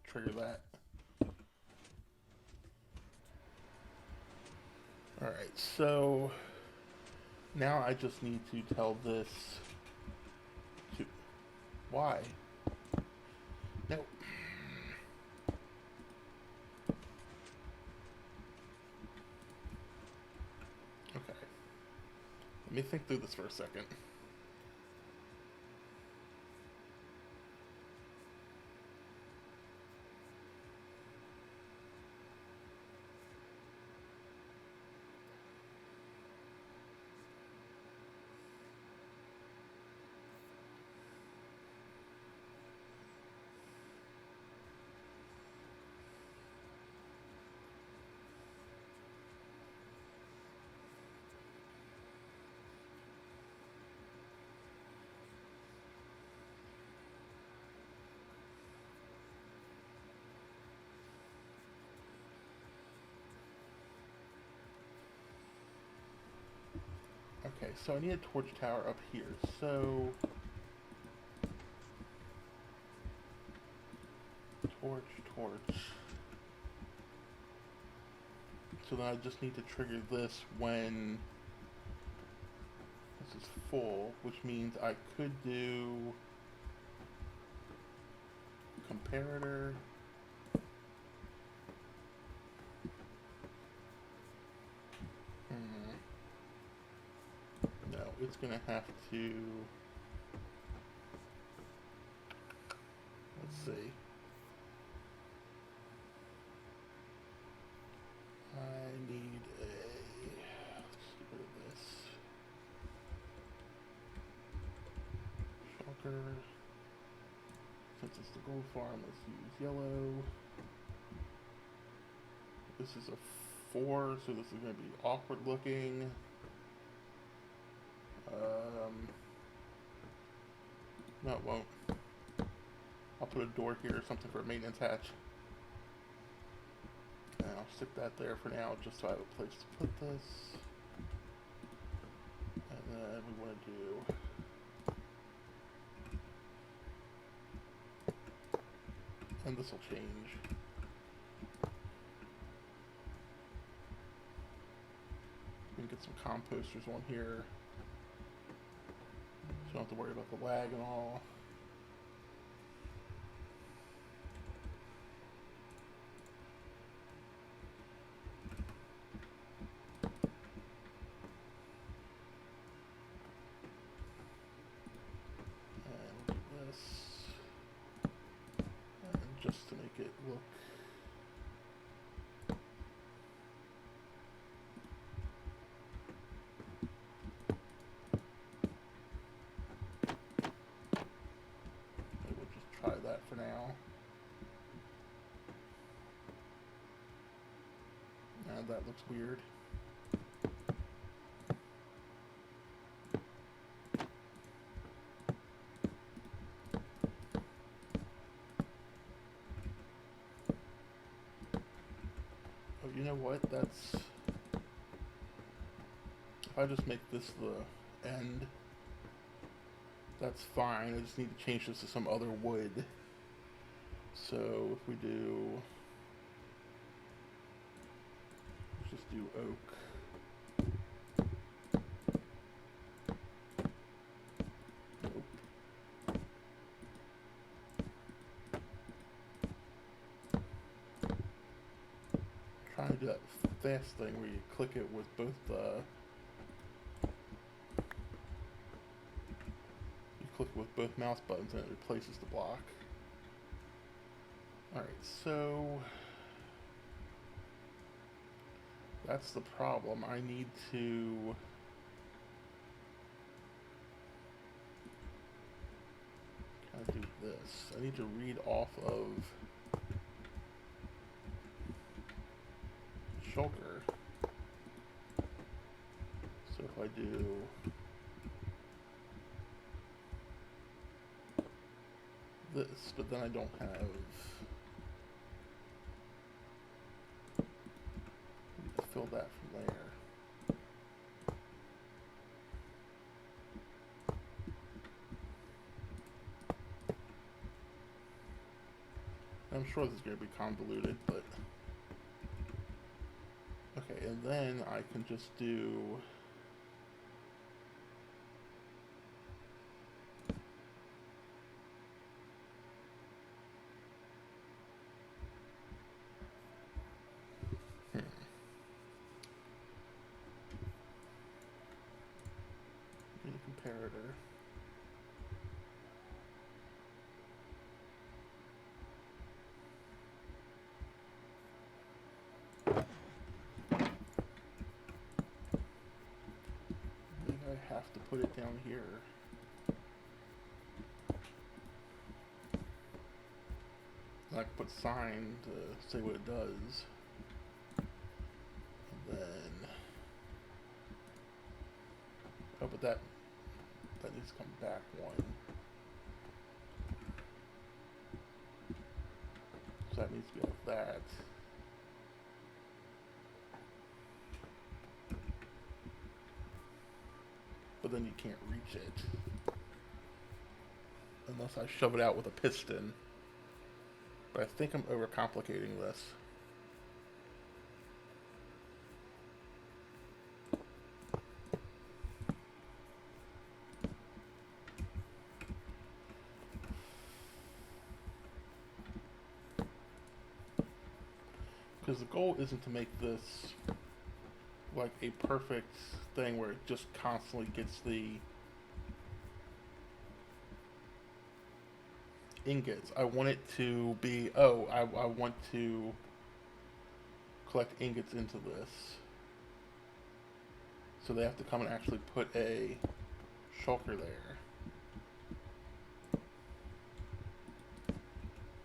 trigger that. Alright, so now I just need to tell this to, why? No. Okay, let me think through this for a second. Okay, so I need a torch tower up here, so torch. So then I just need to trigger this when this is full, which means I could do comparator. No, it's gonna have to, let's see. I need a, let's get rid of this. Shulker. Since it's the gold farm, let's use yellow. This is a 4, so this is going to be awkward looking. No, it won't. I'll put a door here or something for a maintenance hatch. And I'll stick that there for now, just so I have a place to put this. And then we want to do and this will change. We can get some composters on here, so you don't have to worry about the lag and all. And we'll do this, and just to make it look try that for now. And that looks weird. Oh, you know what? That's, if I just make this the end, that's fine. I just need to change this to some other wood. So if we do, let's just do oak. Nope. Trying to do that fast thing where you click it with both the, you click it with both mouse buttons and it replaces the block. Alright, so that's the problem. I need to kind of do this. I need to read off of shulker. So if I do this, but then I don't have, fill that from there. I'm sure this is going to be convoluted, but... Okay, and then I can just do... Need a comparator. I have to put it down here. And I can put sign to say what it does. And then... Oh, but that needs to come back one. So that needs to be like that. But then you can't reach it. Unless I shove it out with a piston. But I think I'm overcomplicating this. Because the goal isn't to make this like a perfect thing where it just constantly gets the ingots. I want it to be, I want to collect ingots into this. So they have to come and actually put a shulker there.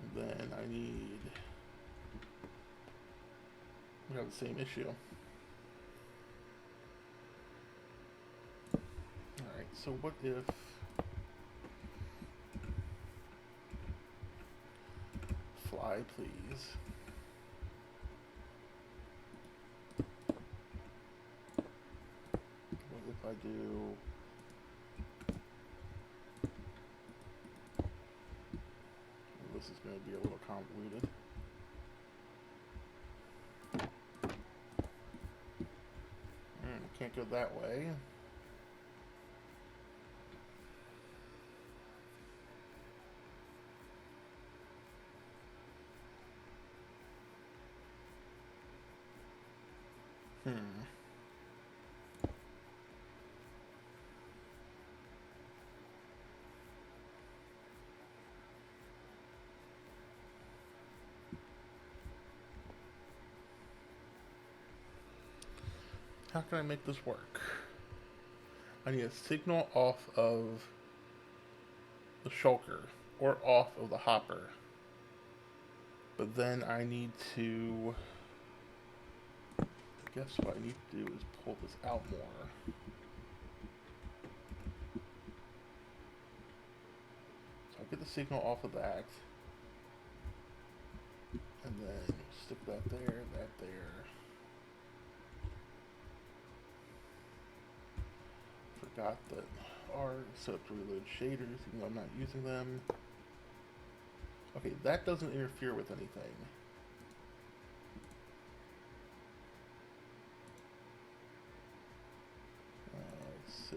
And then I need... We have the same issue. Alright, so what if... Fly, please. What if I do... This is going to be a little convoluted. Can't go that way. How can I make this work? I need a signal off of the shulker or off of the hopper. But then I need to... I guess what I need to do is pull this out more. So I'll get the signal off of that. And then stick that there, that there. Forgot that R is set up to reload shaders, even though I'm not using them. Okay, that doesn't interfere with anything. Let's see.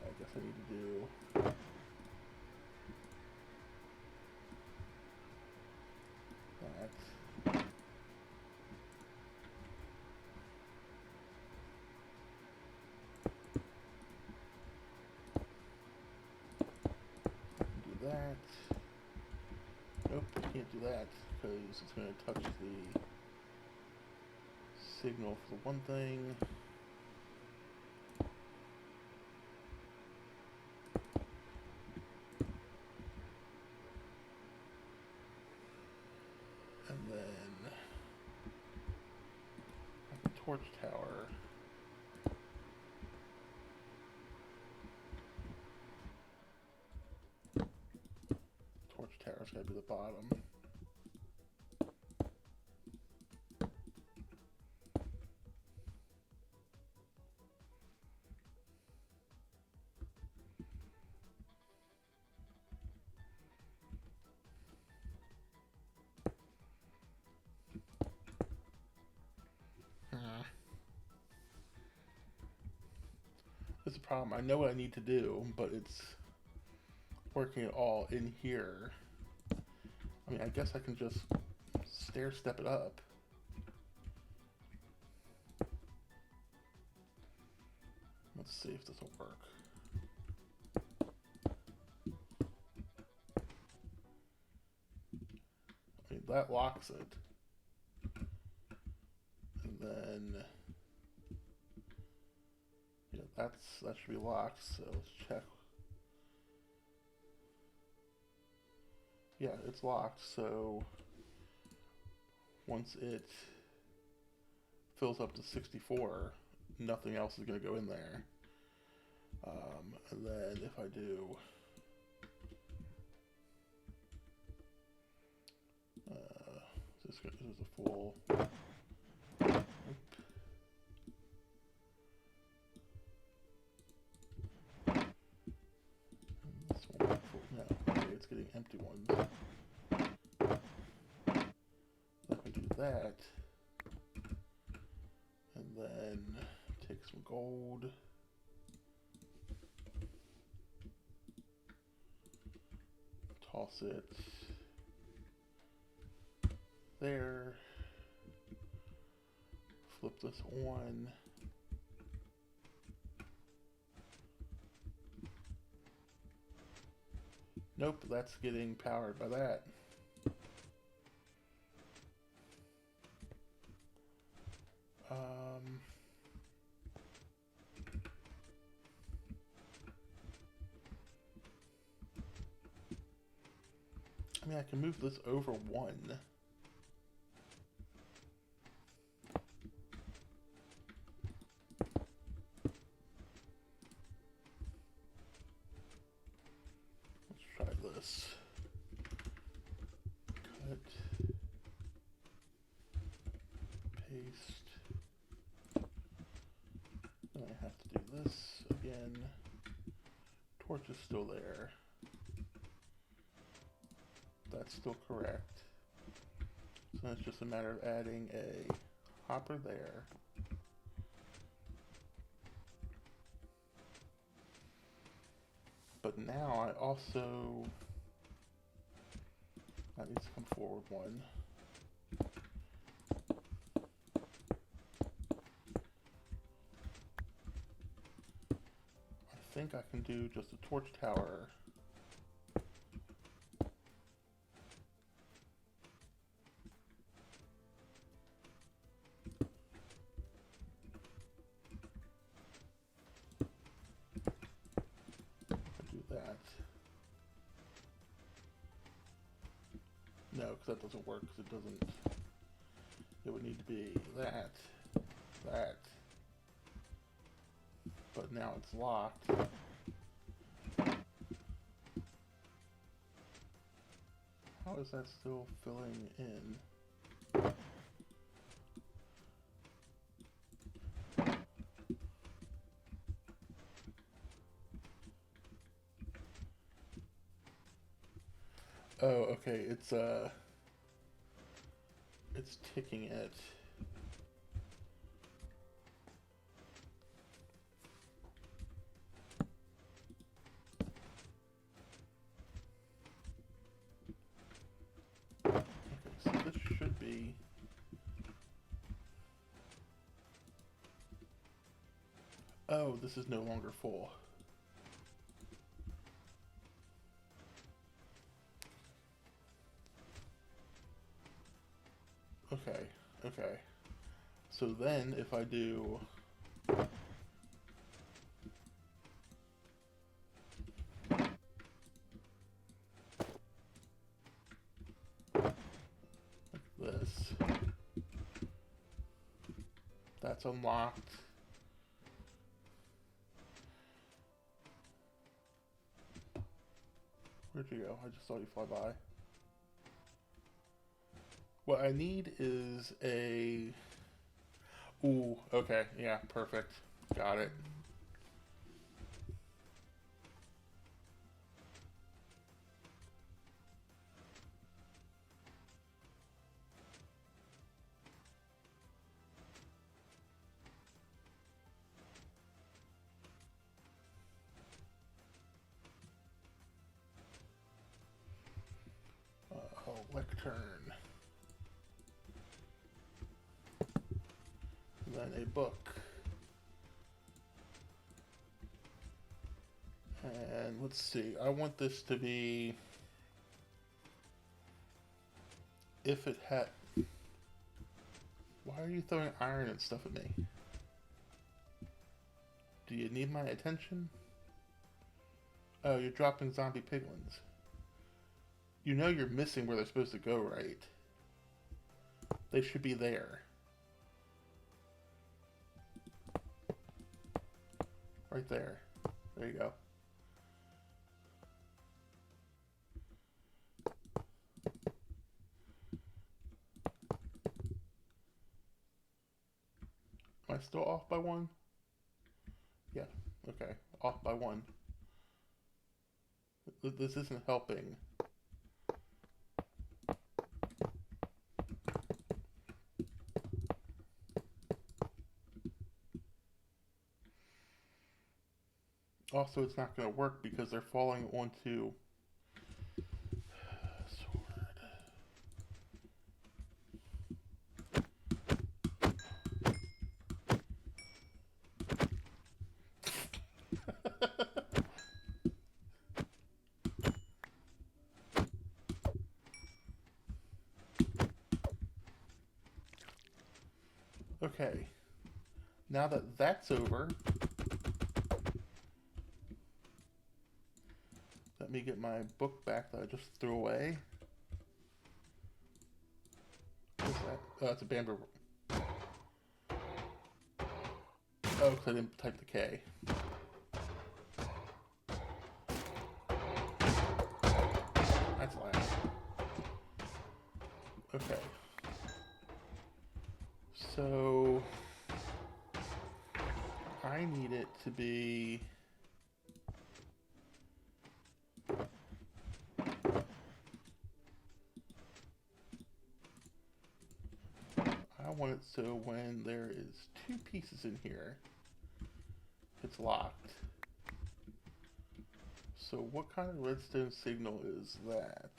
I guess I need to do... that. That. Nope, can't do that because it's going to touch the signal for the one thing. And then the torch tower. Torch tower's got to be the bottom. is the problem. I know what I need to do, but it's working it all in here. I mean, I guess I can just stair step it up. Let's see if this will work. I mean, that locks it. And then, yeah, that should be locked, so let's check. Yeah, it's locked, so once it fills up to 64, nothing else is going to go in there. And then if I do this is a full. This one, no, okay, it's getting empty ones. Let me do that, and then take some gold. Toss it there. Flip this on. Nope, that's getting powered by that. I mean, I can move this over one. Let's try this. Cut. Paste. Then I have to do this again. Torch is still there. That's still correct. So it's just a matter of adding a hopper there. But now I also, that needs to come forward one. I think I can do just a torch tower. No, because that doesn't work, because it doesn't, it would need to be that, but now it's locked. How is that still filling in? Oh, okay, it's ticking it. Okay, so this should be, oh, this is no longer full. Okay, okay. So then if I do this, that's unlocked. Where'd you go? I just saw you fly by. What I need is a... Ooh, okay, yeah, perfect. Got it. then a book. And let's see, I want this to be, if it had, why are you throwing iron and stuff at me? Do you need my attention? Oh, you're dropping zombie piglins. You know you're missing where they're supposed to go, right? They should be there. Right there. There you go. Am I still off by one? Yeah, okay. Off by one. This isn't helping. Also, it's not going to work because they're falling onto sword. Okay. Now that that's over, let me get my book back that I just threw away. What's that? Oh, it's a bamboo. Oh, because I didn't type the K. That's loud. Okay. So I need it to be I want it so when there is two pieces in here, it's locked. So what kind of redstone signal is that?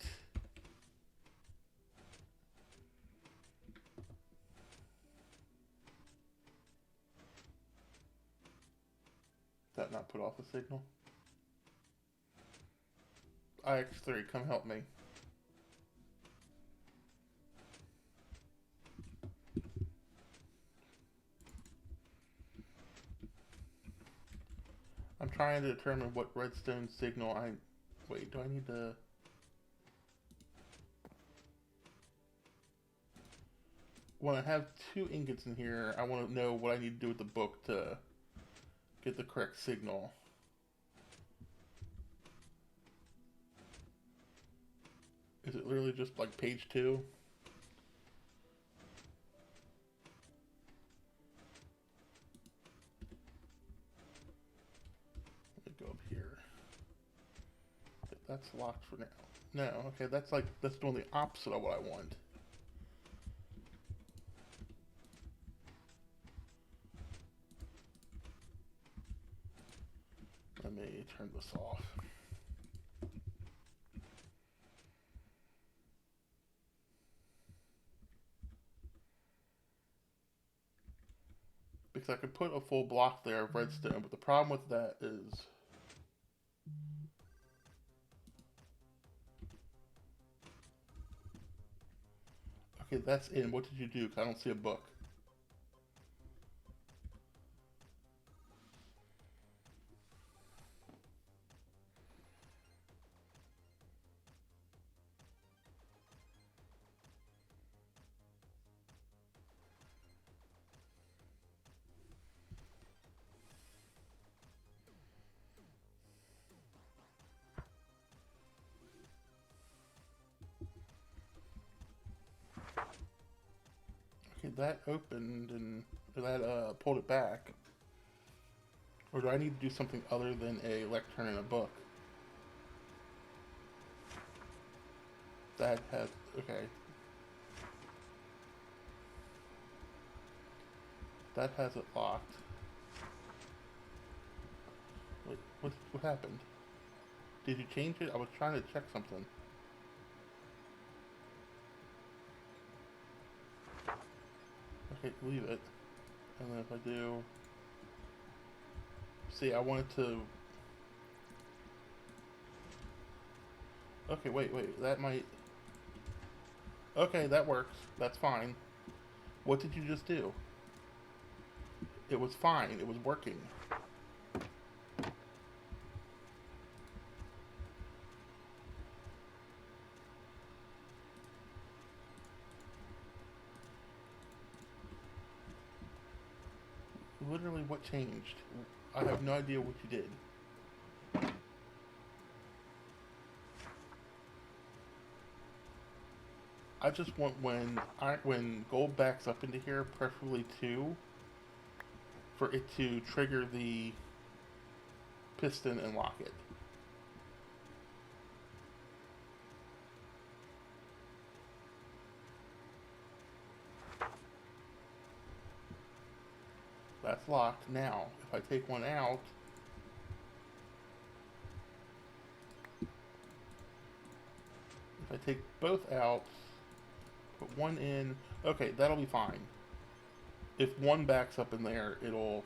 That not put off a signal? IX3, come help me. I'm trying to determine what redstone signal I... Wait, do I need to... When I have two ingots in here, I want to know what I need to do with the book to get the correct signal. Is it literally just like page 2? Let me go up here. Okay, that's locked for now. No, okay, that's doing the opposite of what I want. Let me turn this off. Because I could put a full block there of redstone, but the problem with that is... Okay, that's in. What did you do? 'Cause I don't see a book. Okay, that opened and that pulled it back. Or do I need to do something other than a lectern and a book? That has... Okay. That has it locked. Wait, what happened? Did you change it? I was trying to check something. Okay, leave it. And then if I do... See, I wanted to... Okay, wait. That might... Okay, that works. That's fine. What did you just do? It was fine. It was working. Literally, what changed? I have no idea what you did. I just want when gold backs up into here, preferably 2, for it to trigger the piston and lock it. That's locked. Now, if I take one out, if I take both out, put one in, okay, that'll be fine. If one backs up in there, it'll...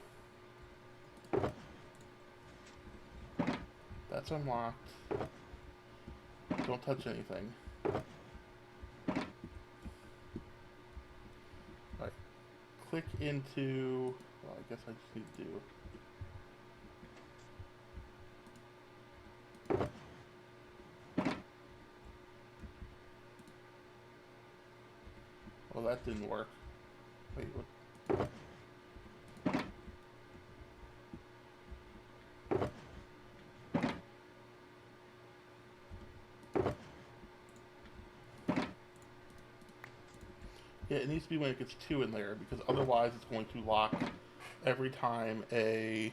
That's unlocked. Don't touch anything. Alright. Click into... Well, I guess I just need to do... Well, that didn't work. Wait, what? Yeah, it needs to be when it gets 2 in there, because otherwise it's going to lock every time a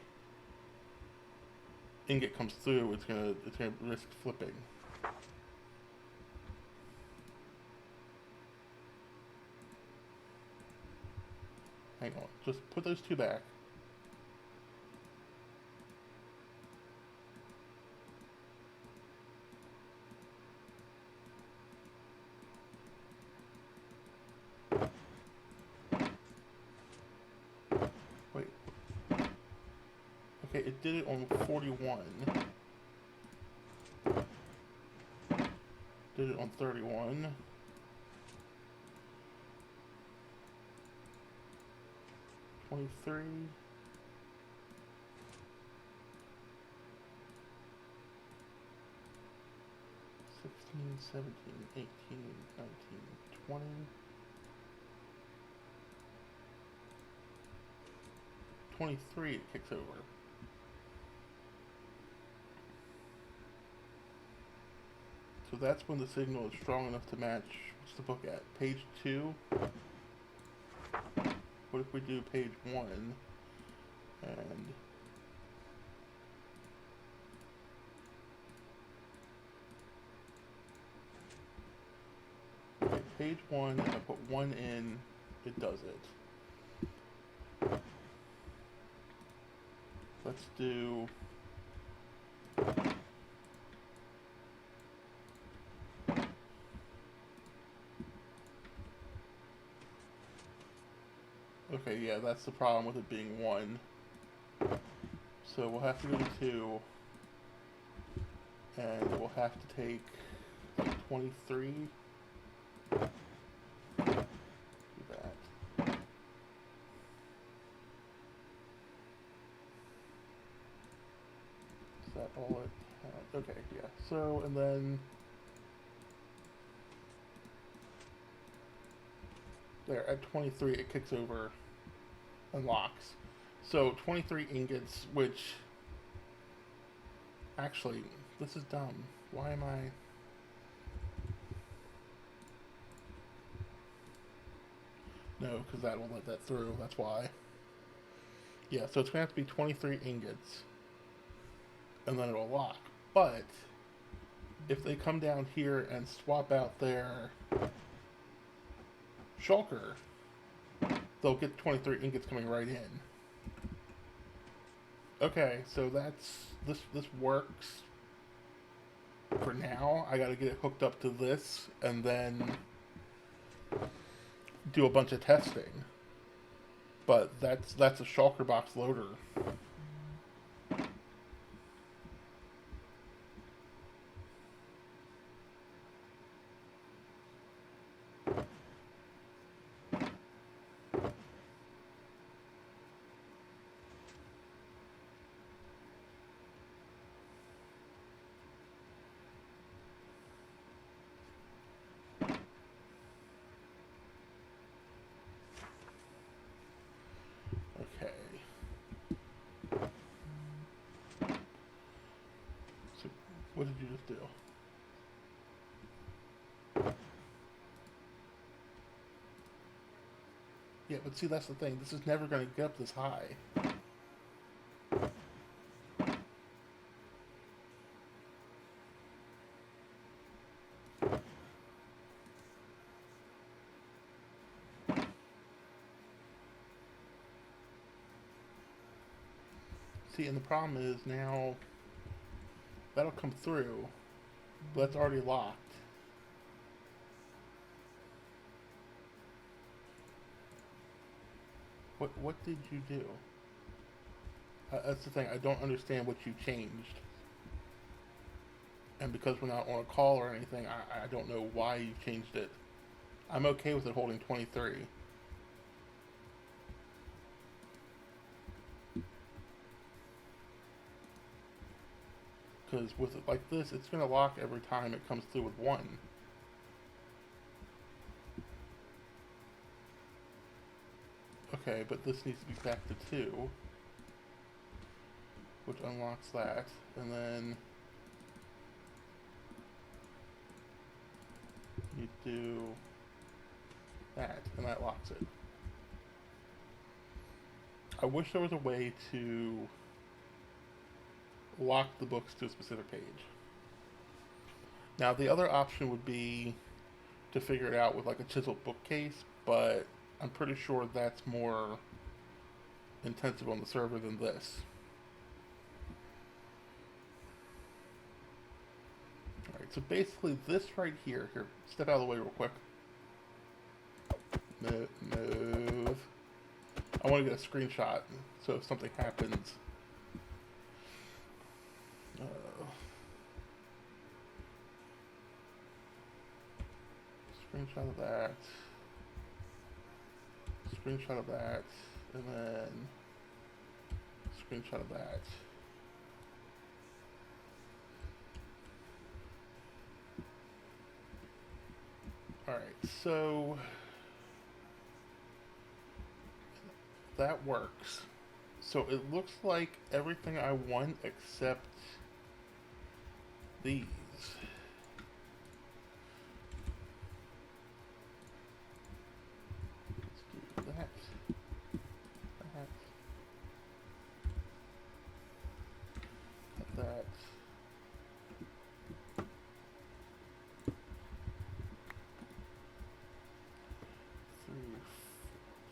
ingot comes through. It's gonna risk flipping. Hang on, just put those 2 back. Wait. Okay, it did it on 41. Did it on 31. 23. 16, 17, 18, 19, 20. 23, it kicks over. So that's when the signal is strong enough to match. What's the book at? Page 2? What if we do page 1? And... Okay, page 1, I put 1 in, it does it. Let's do... Okay, yeah, that's the problem with it being 1. So we'll have to go to 2. And we'll have to take like 23. Do that. Is that all it had? Okay, yeah. So, and then... There, at 23 it kicks over and locks. So 23 ingots, which... Actually, this is dumb. Why am I... No, because that will let that through, that's why. Yeah, so it's going to have to be 23 ingots. And then it'll lock. But, if they come down here and swap out their shulker, they'll get 23 ingots coming right in. Okay, so that's... This works for now. I gotta get it hooked up to this, and then do a bunch of testing. But that's a shulker box loader. Okay. So what did you just do? Yeah, but see, that's the thing. This is never going to get up this high. See, and the problem is now that'll come through, but that's already locked. What did you do? That's the thing. I don't understand what you changed. And because we're not on a call or anything, I don't know why you changed it. I'm okay with it holding 23. Because with it like this, it's going to lock every time it comes through with 1. Okay, but this needs to be back to 2, which unlocks that, and then you do that, and that locks it. I wish there was a way to lock the books to a specific page. Now, the other option would be to figure it out with like a chiseled bookcase, but I'm pretty sure that's more intensive on the server than this. Alright, so basically this right here, step out of the way real quick. Move. I want to get a screenshot, so if something happens... screenshot of that. Screenshot of that. And then... screenshot of that. Alright, so... that works. So it looks like everything I want except these. Let's do that. Cut that.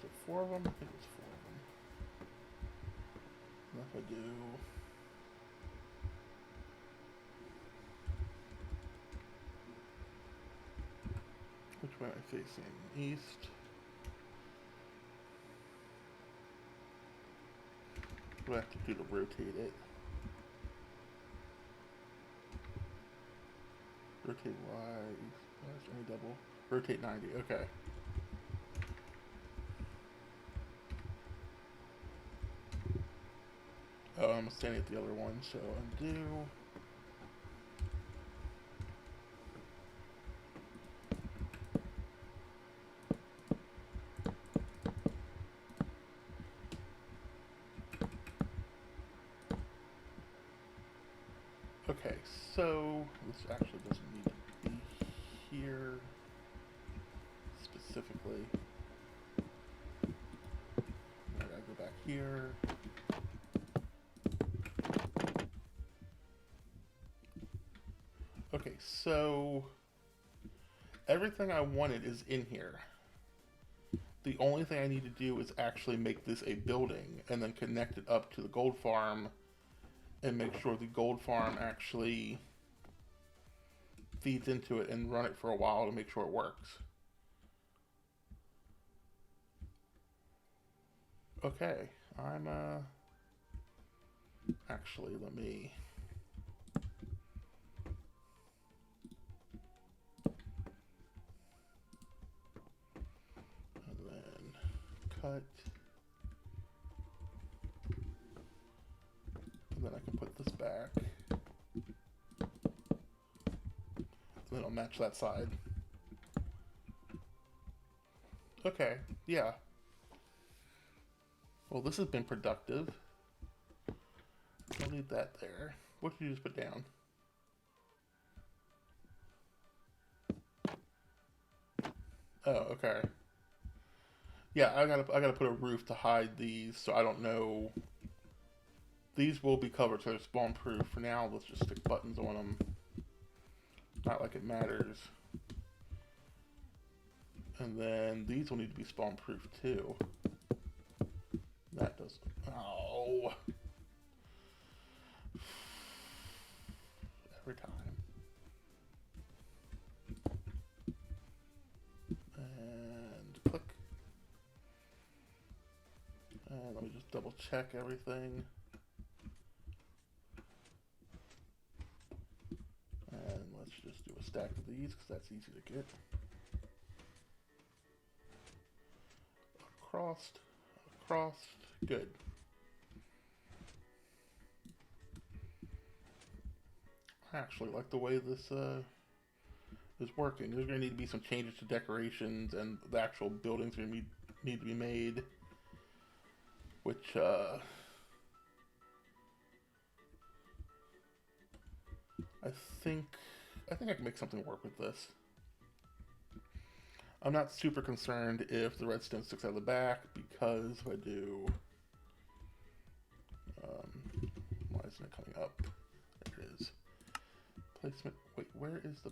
So 4 of them? I think it's 4 of them. And if I do... which way am I facing? East. What do I have to do to rotate it? Rotate Y, any double. Rotate 90, okay. Oh, I'm standing at the other one, so undo. Okay, so this actually doesn't need to be here specifically. I gotta go back here. Okay, so everything I wanted is in here. The only thing I need to do is actually make this a building and then connect it up to the gold farm and make sure the gold farm actually feeds into it and run it for a while to make sure it works. Okay, I'm actually, let me, and then cut, and then I can put this back, and then I'll match that side. Okay, yeah. Well, this has been productive. I'll leave that there. What did you just put down? Oh, okay. Yeah, I gotta put a roof to hide these, so I don't know. These will be covered, so they're spawn proof. For now, let's just stick buttons on them. Not like it matters. And then these will need to be spawn proof too. That doesn't. Oh. Every time. And click. And let me just double check everything. And let's just do a stack of these because that's easy to get. Across, across, good. I actually like the way this is working. There's going to need to be some changes to decorations, and the actual buildings are going to need to be made, which I think I can make something work with this. I'm not super concerned if the redstone sticks out of the back, because if I do, why isn't it coming up? There it is. Placement. Wait, where is the?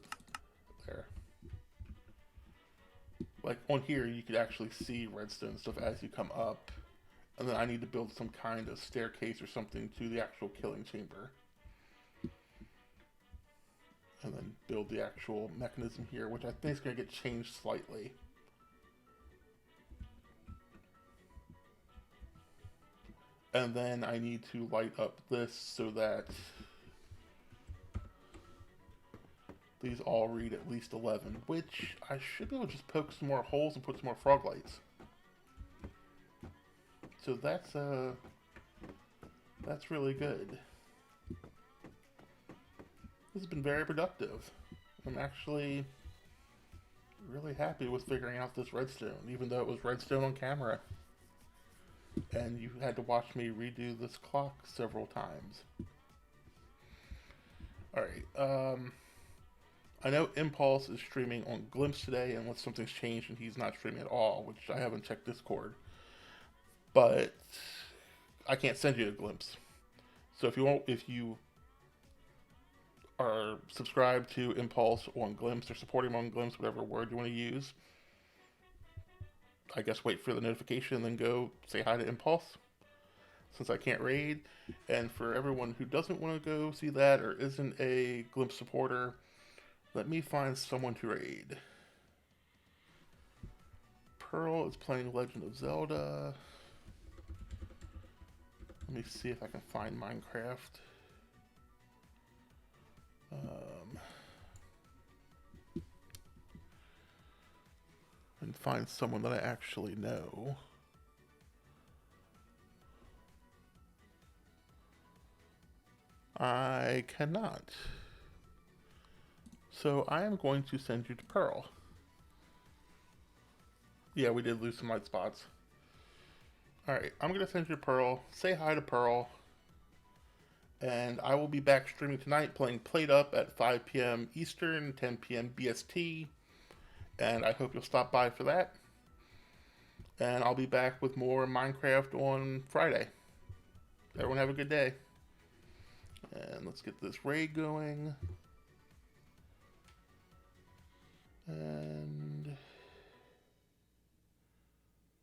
There. Like on here, you could actually see redstone stuff as you come up, and then I need to build some kind of staircase or something to the actual killing chamber, and then build the actual mechanism here, which I think is going to get changed slightly. And then I need to light up this so that these all read at least 11, which I should be able to just poke some more holes and put some more frog lights. So that's really good. This has been very productive. I'm actually really happy with figuring out this redstone, even though it was redstone on camera. And you had to watch me redo this clock several times. Alright, I know Impulse is streaming on Glimpse today, unless something's changed and he's not streaming at all, which I haven't checked Discord. But I can't send you a Glimpse. So if you are subscribed to Impulse on Glimpse or supporting him on Glimpse, whatever word you want to use, I guess wait for the notification and then go say hi to Impulse, since I can't raid. And for everyone who doesn't want to go see that or isn't a Glimpse supporter, let me find someone to raid. Pearl is playing Legend of Zelda. Let me see if I can find Minecraft. And find someone that I actually know. I cannot. So I am going to send you to Pearl. Yeah, we did lose some light spots. Alright, I'm going to send you to Pearl. Say hi to Pearl. And I will be back streaming tonight playing Played Up at 5 p.m. Eastern, 10 p.m. BST. And I hope you'll stop by for that. And I'll be back with more Minecraft on Friday. Everyone have a good day. And let's get this raid going.